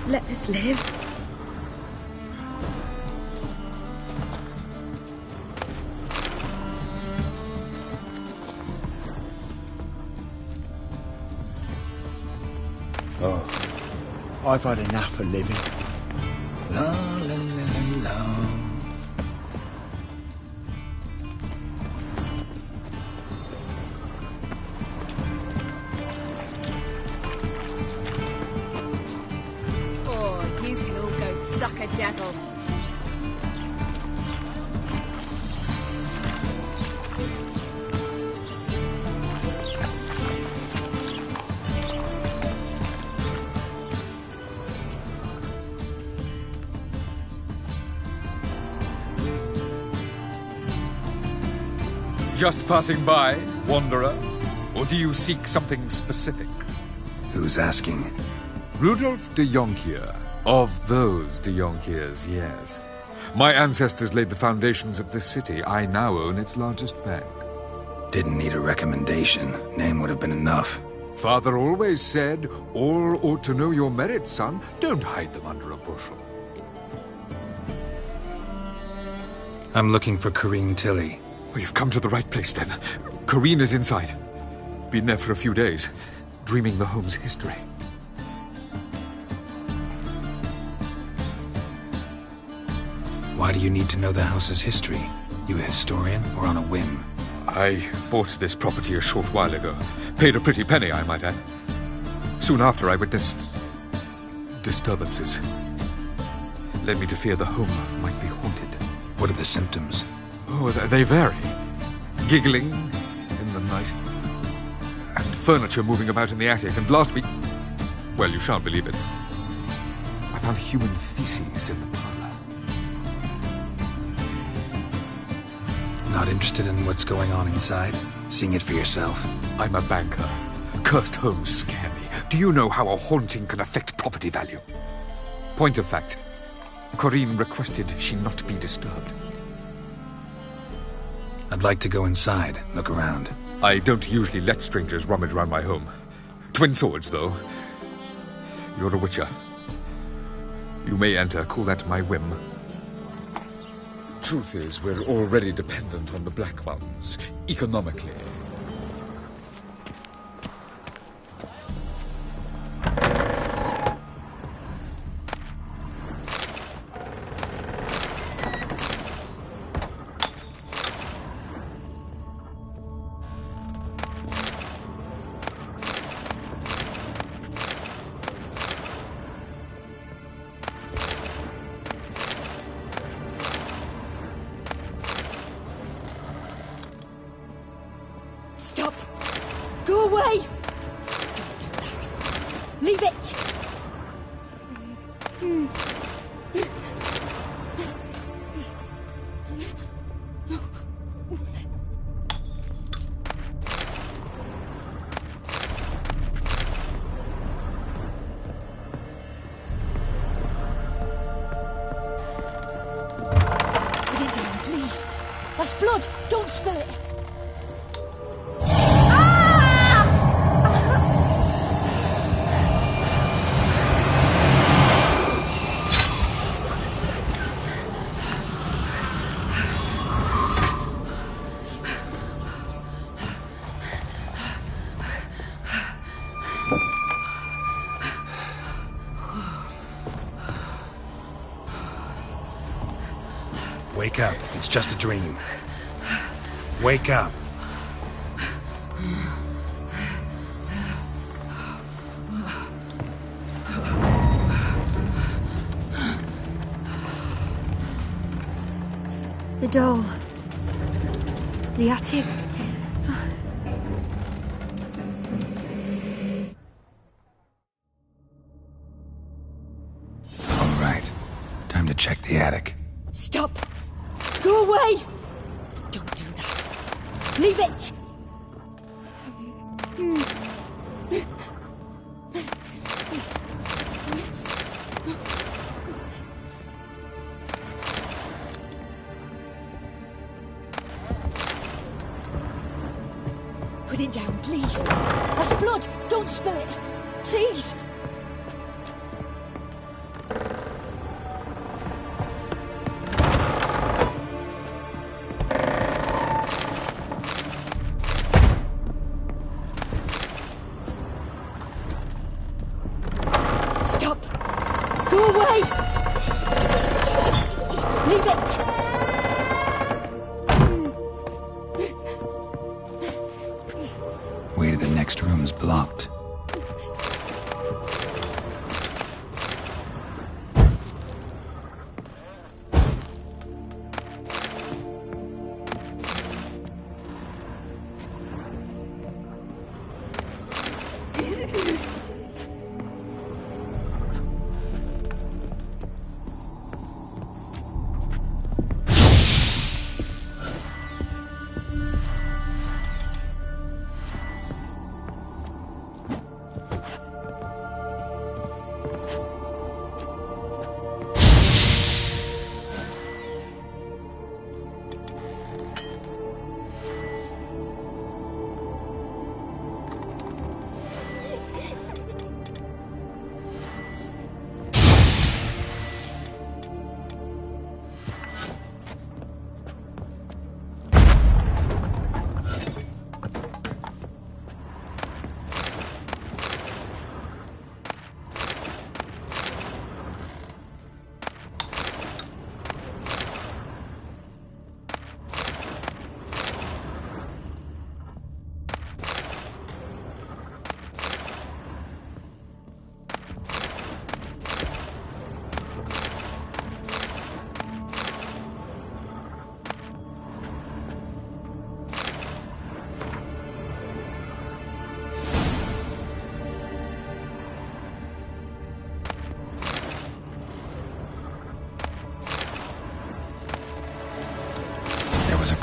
Let us live. Oh, I've had enough of living. La la la la. Oh, you can all go suck a devil. Just passing by, wanderer? Or do you seek something specific? Who's asking? Rudolf de Jonkier. Of those de Jonkiers, yes. My ancestors laid the foundations of this city. I now own its largest bank. Didn't need a recommendation. Name would have been enough. Father always said, all ought to know your merits, son. Don't hide them under a bushel. I'm looking for Corrine Tilly. Oh, you've come to the right place, then. Corrine is inside. Been there for a few days, dreaming the home's history. Why do you need to know the house's history? You a historian, or on a whim? I bought this property a short while ago. Paid a pretty penny, I might add. Soon after, I witnessed disturbances. Led me to fear the home might be haunted. What are the symptoms? Oh, they vary. Giggling in the night. And furniture moving about in the attic. And last week... well, you shan't believe it. I found human feces in the parlor. Not interested in what's going on inside? Seeing it for yourself? I'm a banker. Cursed homes scare me. Do you know how a haunting can affect property value? Point of fact, Corrine requested she not be disturbed. I'd like to go inside, look around. I don't usually let strangers rummage around my home. Twin swords, though. You're a witcher. You may enter, call that my whim. Truth is, we're already dependent on the Black Ones, economically. Stop! Go away! Don't do that. Leave it! Put it down, please. That's blood! Don't spill it! Wake up. It's just a dream. Wake up. The doll. The attic. All right. Time to check the attic. Stop! Go away! Don't do that. Leave it! Put it down, please. That's blood. Don't spill it. Please. Stop. Go away. Leave it. Way to the next room's blocked.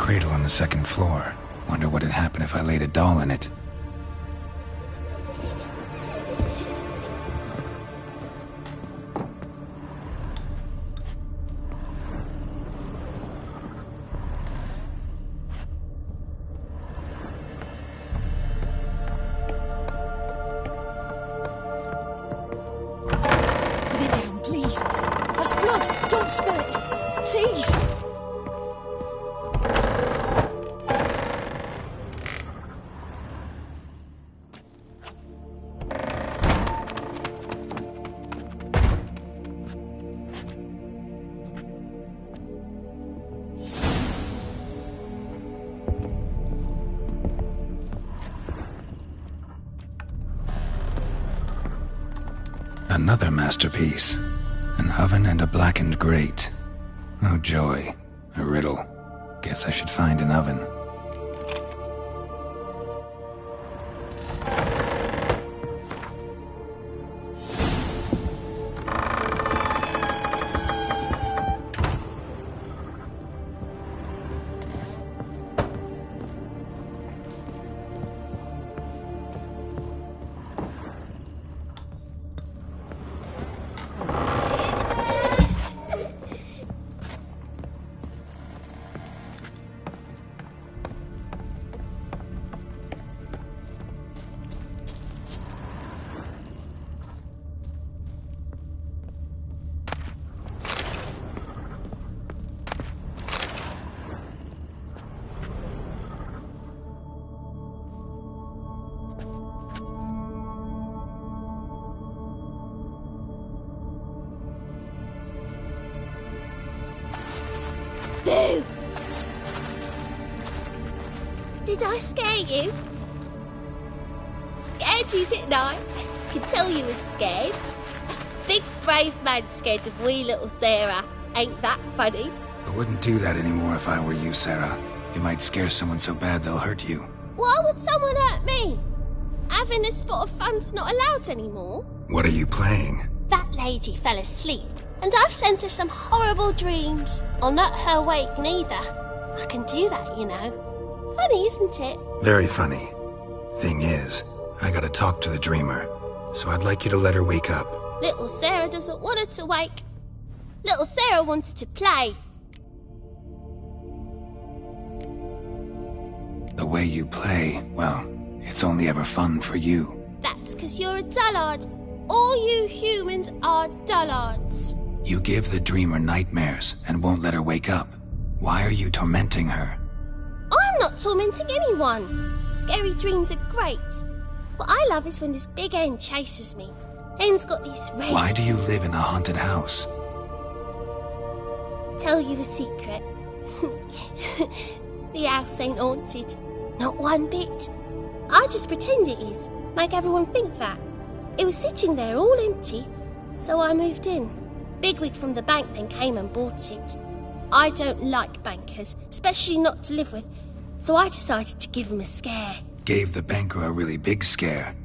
cradle on the second floor. Wonder what would happen if I laid a doll in it. Put it down, please. That's blood. Don't spill it. Please. Another masterpiece. An oven and a blackened grate. Oh joy. A riddle. Guess I should find an oven. Boo! Did I scare you? Scared you, didn't I? Could tell you was scared. Big brave man scared of wee little Sarah. Ain't that funny? I wouldn't do that anymore if I were you, Sarah. You might scare someone so bad they'll hurt you. Why would someone hurt me? Having a spot of fun's not allowed anymore. What are you playing? That lady fell asleep, and I've sent her some horrible dreams. I'll not her wake neither. I can do that, you know. Funny, isn't it? Very funny. Thing is, I gotta talk to the dreamer, so I'd like you to let her wake up. Little Sarah doesn't want her to wake. Little Sarah wants to play. The way you play, well, it's only ever fun for you. That's 'cause you're a dullard. All you humans are dullards. You give the dreamer nightmares and won't let her wake up. Why are you tormenting her? I'm not tormenting anyone. Scary dreams are great. What I love is when this big hen chases me. Hen's got these red... Why do you live in a haunted house? Tell you a secret. The house ain't haunted. Not one bit. I just pretend it is. Make everyone think that. It was sitting there all empty, so I moved in. Bigwig from the bank then came and bought it. I don't like bankers, especially not to live with, so I decided to give him a scare. Gave the banker a really big scare.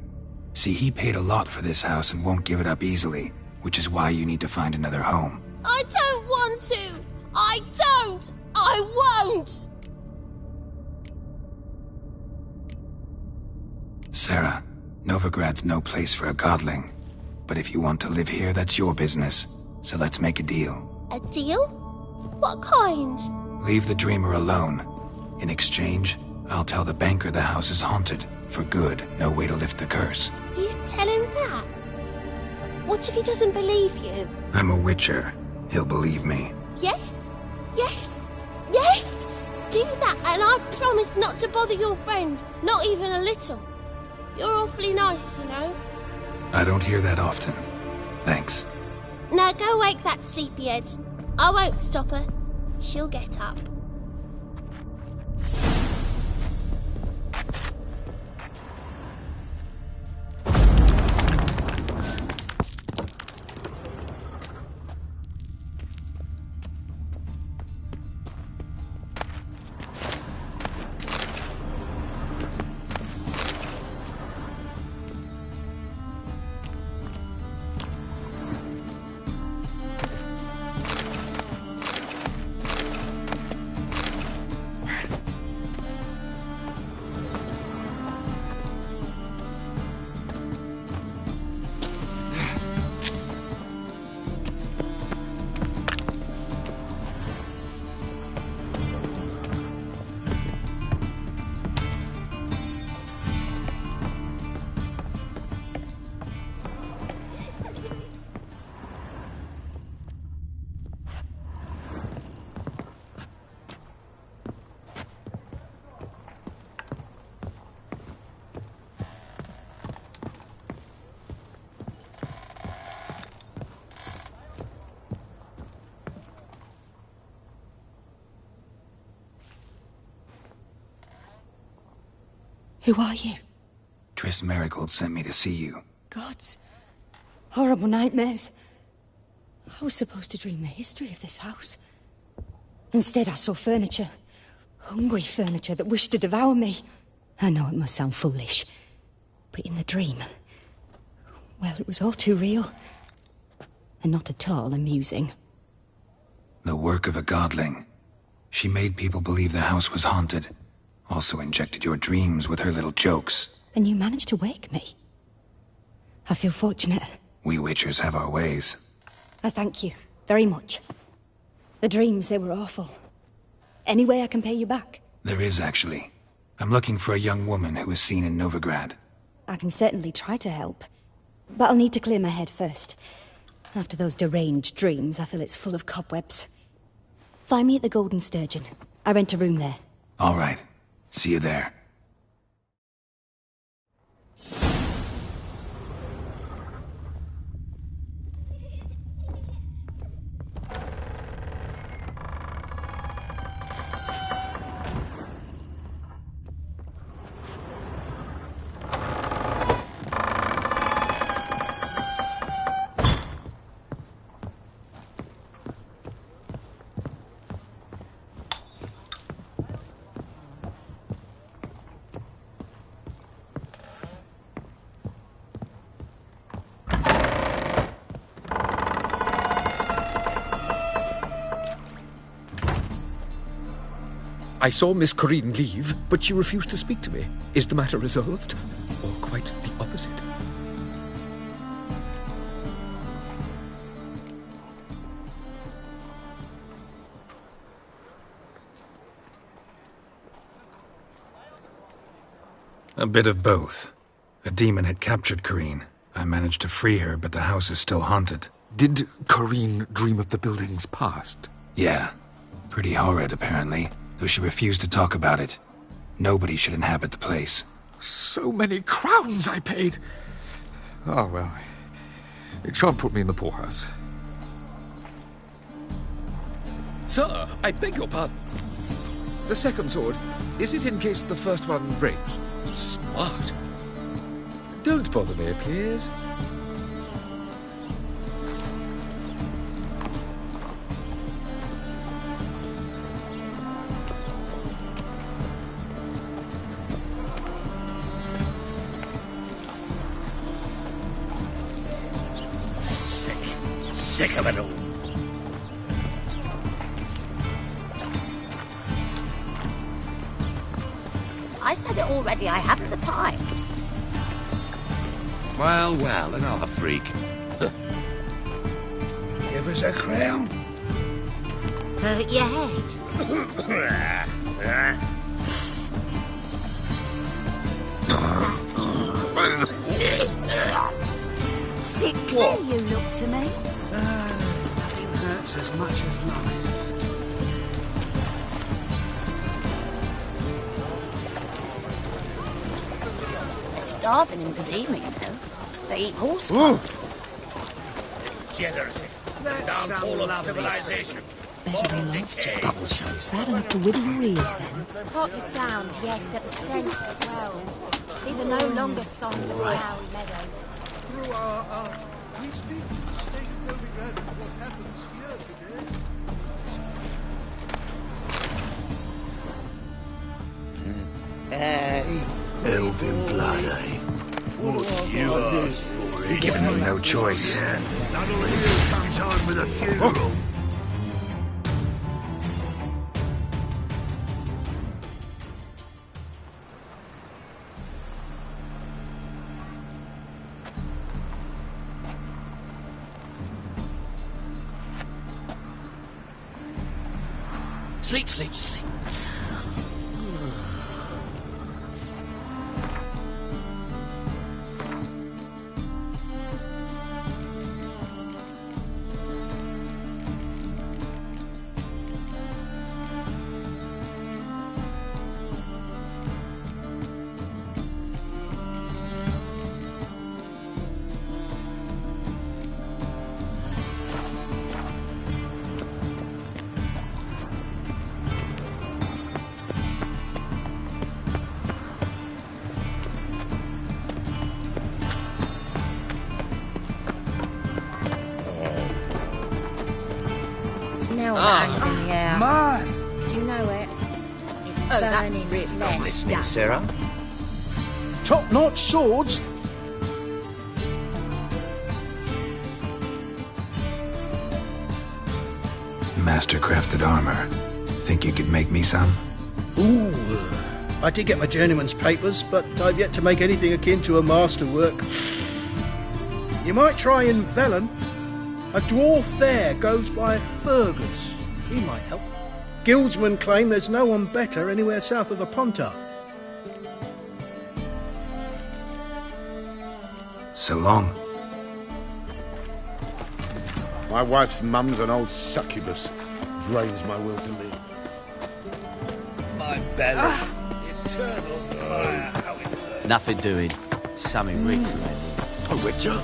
See, he paid a lot for this house and won't give it up easily, which is why you need to find another home. I don't want to! I don't! I won't! Sarah, Novigrad's no place for a godling. But if you want to live here, that's your business. So let's make a deal. A deal? What kind? Leave the dreamer alone. In exchange, I'll tell the banker the house is haunted. For good, no way to lift the curse. You tell him that? What if he doesn't believe you? I'm a witcher. He'll believe me. Yes? Yes? Yes! Do that and I promise not to bother your friend. Not even a little. You're awfully nice, you know. I don't hear that often. Thanks. Now go wake that sleepyhead. I won't stop her. She'll get up. Who are you? Triss Marigold sent me to see you. Gods. Horrible nightmares. I was supposed to dream the history of this house. Instead, I saw furniture. Hungry furniture that wished to devour me. I know it must sound foolish, but in the dream, well, it was all too real. And not at all amusing. The work of a godling. She made people believe the house was haunted. Also injected your dreams with her little jokes. And you managed to wake me. I feel fortunate. We witchers have our ways. I thank you very much. The dreams, they were awful. Any way I can pay you back? There is, actually. I'm looking for a young woman who was seen in Novigrad. I can certainly try to help. But I'll need to clear my head first. After those deranged dreams, I feel it's full of cobwebs. Find me at the Golden Sturgeon. I rent a room there. All right. See you there. I saw Miss Corinne leave, but she refused to speak to me. Is the matter resolved? Or quite the opposite? A bit of both. A demon had captured Corinne. I managed to free her, but the house is still haunted. Did Corinne dream of the building's past? Yeah. Pretty horrid, apparently, though she refused to talk about it. Nobody should inhabit the place. So many crowns I paid! Oh, well. It shan't put me in the poorhouse. Sir, I beg your pardon. The second sword, is it in case the first one breaks? Smart. Don't bother me, please. Sick of it all. I said it already, I haven't the time. Well, well, another freak. Give us a crown. Hurt your head. Sickly you look to me. Nothing hurts as much as life. They're starving in Kazima, you know. They eat horse calf. Degeneracy. That's Downfall of civilization. Better than last year. Bad enough to wither your ears, then. Part the sound, yes, but the sense as well. These are no longer songs of flowery meadows. Through our art, we speak to the state of Novigrad and what happens here today. Elven blood, eh? What you asked for, eh? Giving me no choice. That'll heal sometime with a funeral. Sleep, sleep, sleep. hangs in the air. Man! Do you know it? It's Oh, that burning really flesh. I'm listening, Sarah. Top-notch swords. Master-crafted armor. Think you could make me some? Ooh, I did get my journeyman's papers, but I've yet to make anything akin to a masterwork. You might try in Velen. A dwarf there goes by Fergus. He might help. Guildsmen claim there's no one better anywhere south of the Pontar. So long. My wife's mum's an old succubus. Drains my will to live. My belly. Eternal fire. How it hurts. Nothing doing. Something reeks of it. A witcher?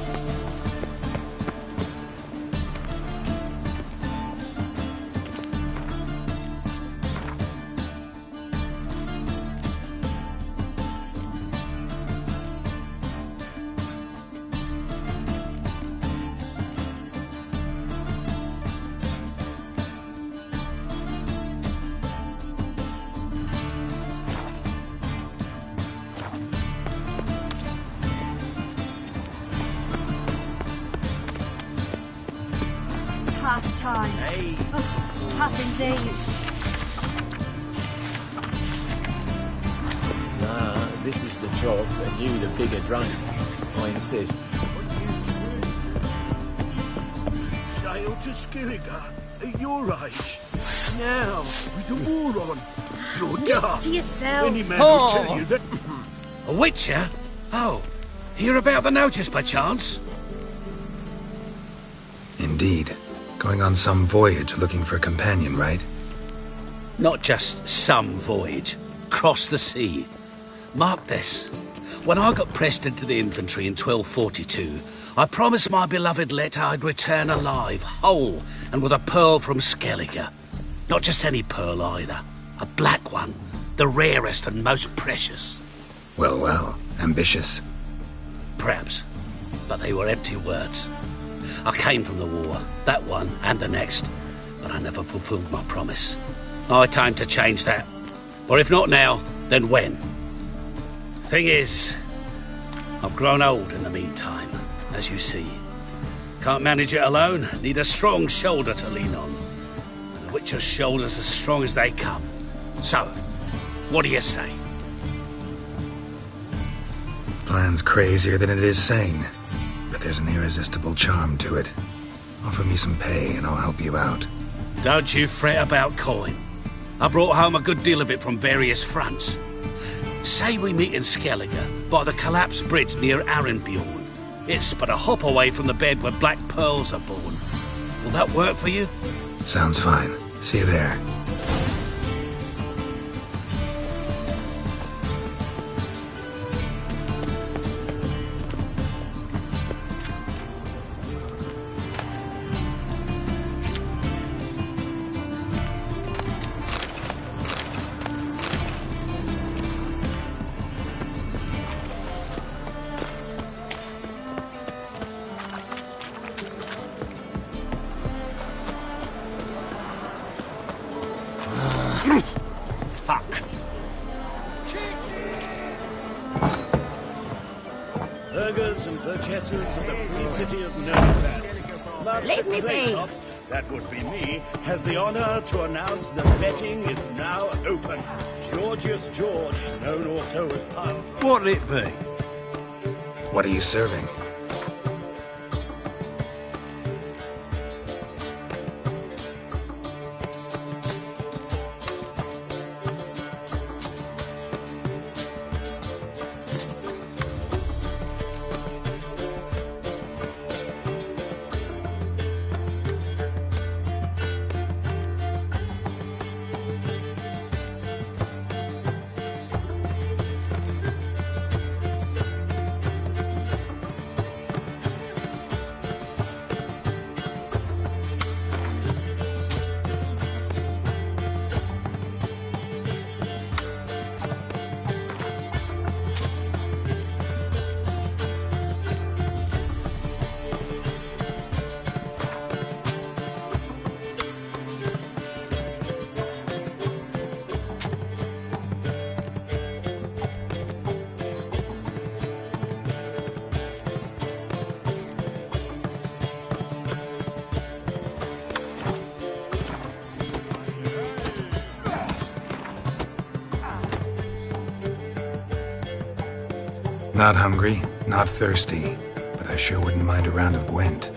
Tough times. Hey. Oh, tough indeed. Nah, this is the trough, and you the bigger drink. I insist. Sail to Skilliga at your age. Now, with the war on. You're daft. To yourself. Any man will tell you that. A witcher? Oh, hear about the notice by chance? Indeed. Going on some voyage looking for a companion, right? Not just some voyage. Cross the sea. Mark this. When I got pressed into the infantry in 1242, I promised my beloved Letta I'd return alive, whole, and with a pearl from Skellige. Not just any pearl either. A black one. The rarest and most precious. Well, well. Ambitious. Perhaps. But they were empty words. I came from the war, that one and the next, but I never fulfilled my promise. High time to change that. For if not now, then when? Thing is, I've grown old in the meantime, as you see. Can't manage it alone, need a strong shoulder to lean on. And a witcher's shoulder's as strong as they come. So, what do you say? Plan's crazier than it is sane. But there's an irresistible charm to it. Offer me some pay and I'll help you out. Don't you fret about coin. I brought home a good deal of it from various fronts. Say we meet in Skellige, by the collapsed bridge near Arenbjorn. It's but a hop away from the bed where black pearls are born. Will that work for you? Sounds fine. See you there. Fuck. Burghers and burgesses of the free city of Novigrad. Leave me be. That would be me, has the honor to announce the betting is now open. Georgius George, known also as Punt. What'll it be? What are you serving? not hungry, not thirsty, but I sure wouldn't mind a round of Gwent.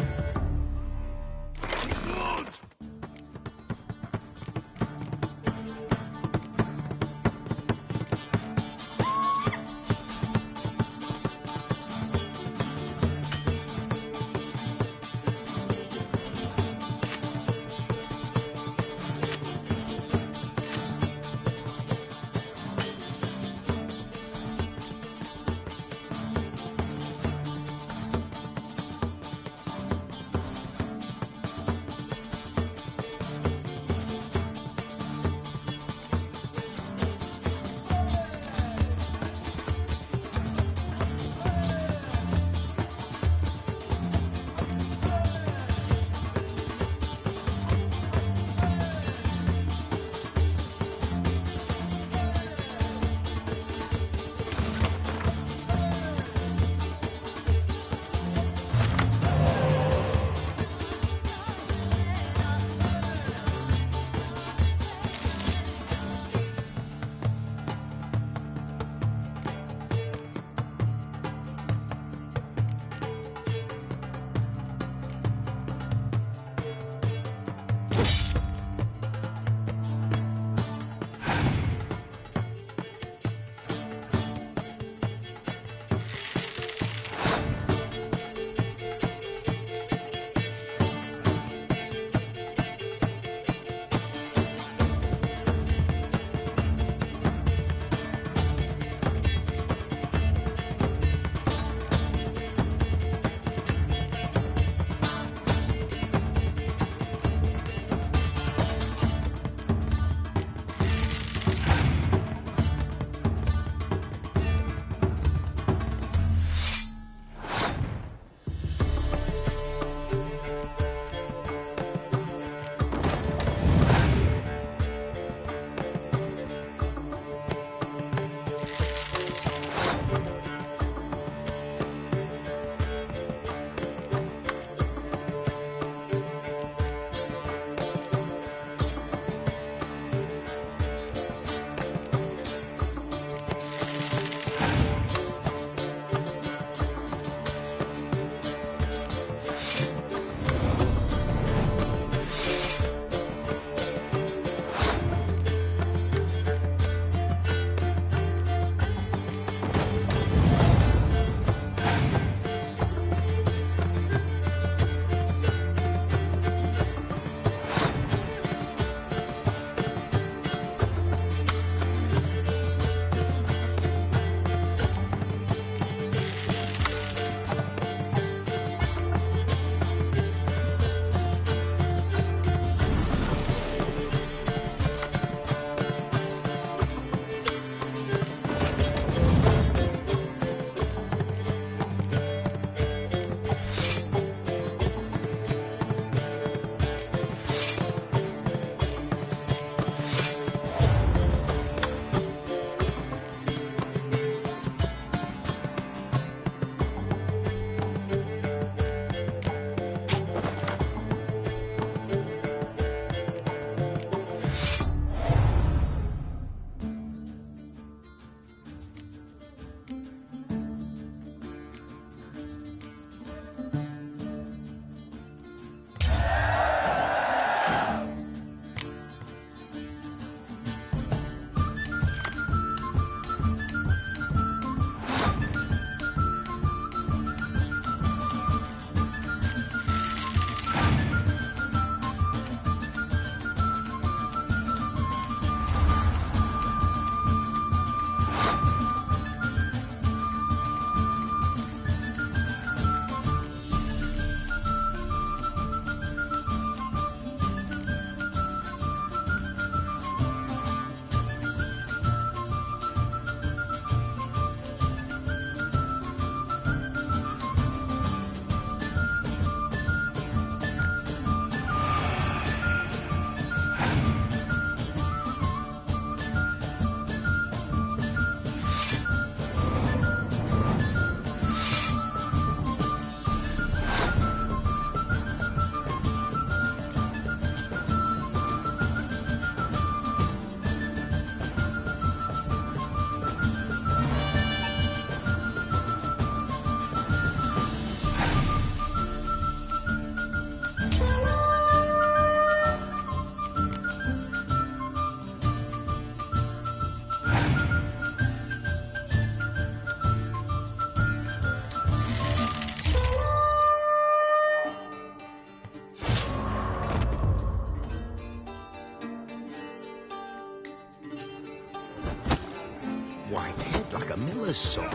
white head like a miller's saw.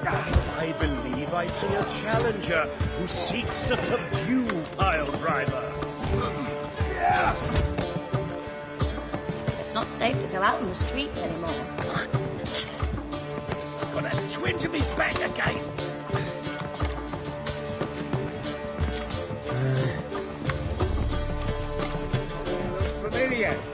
I believe I see a challenger who seeks to subdue Pile Driver. Yeah. It's not safe to go out on the streets anymore. Got a twin to me back again. Familiar.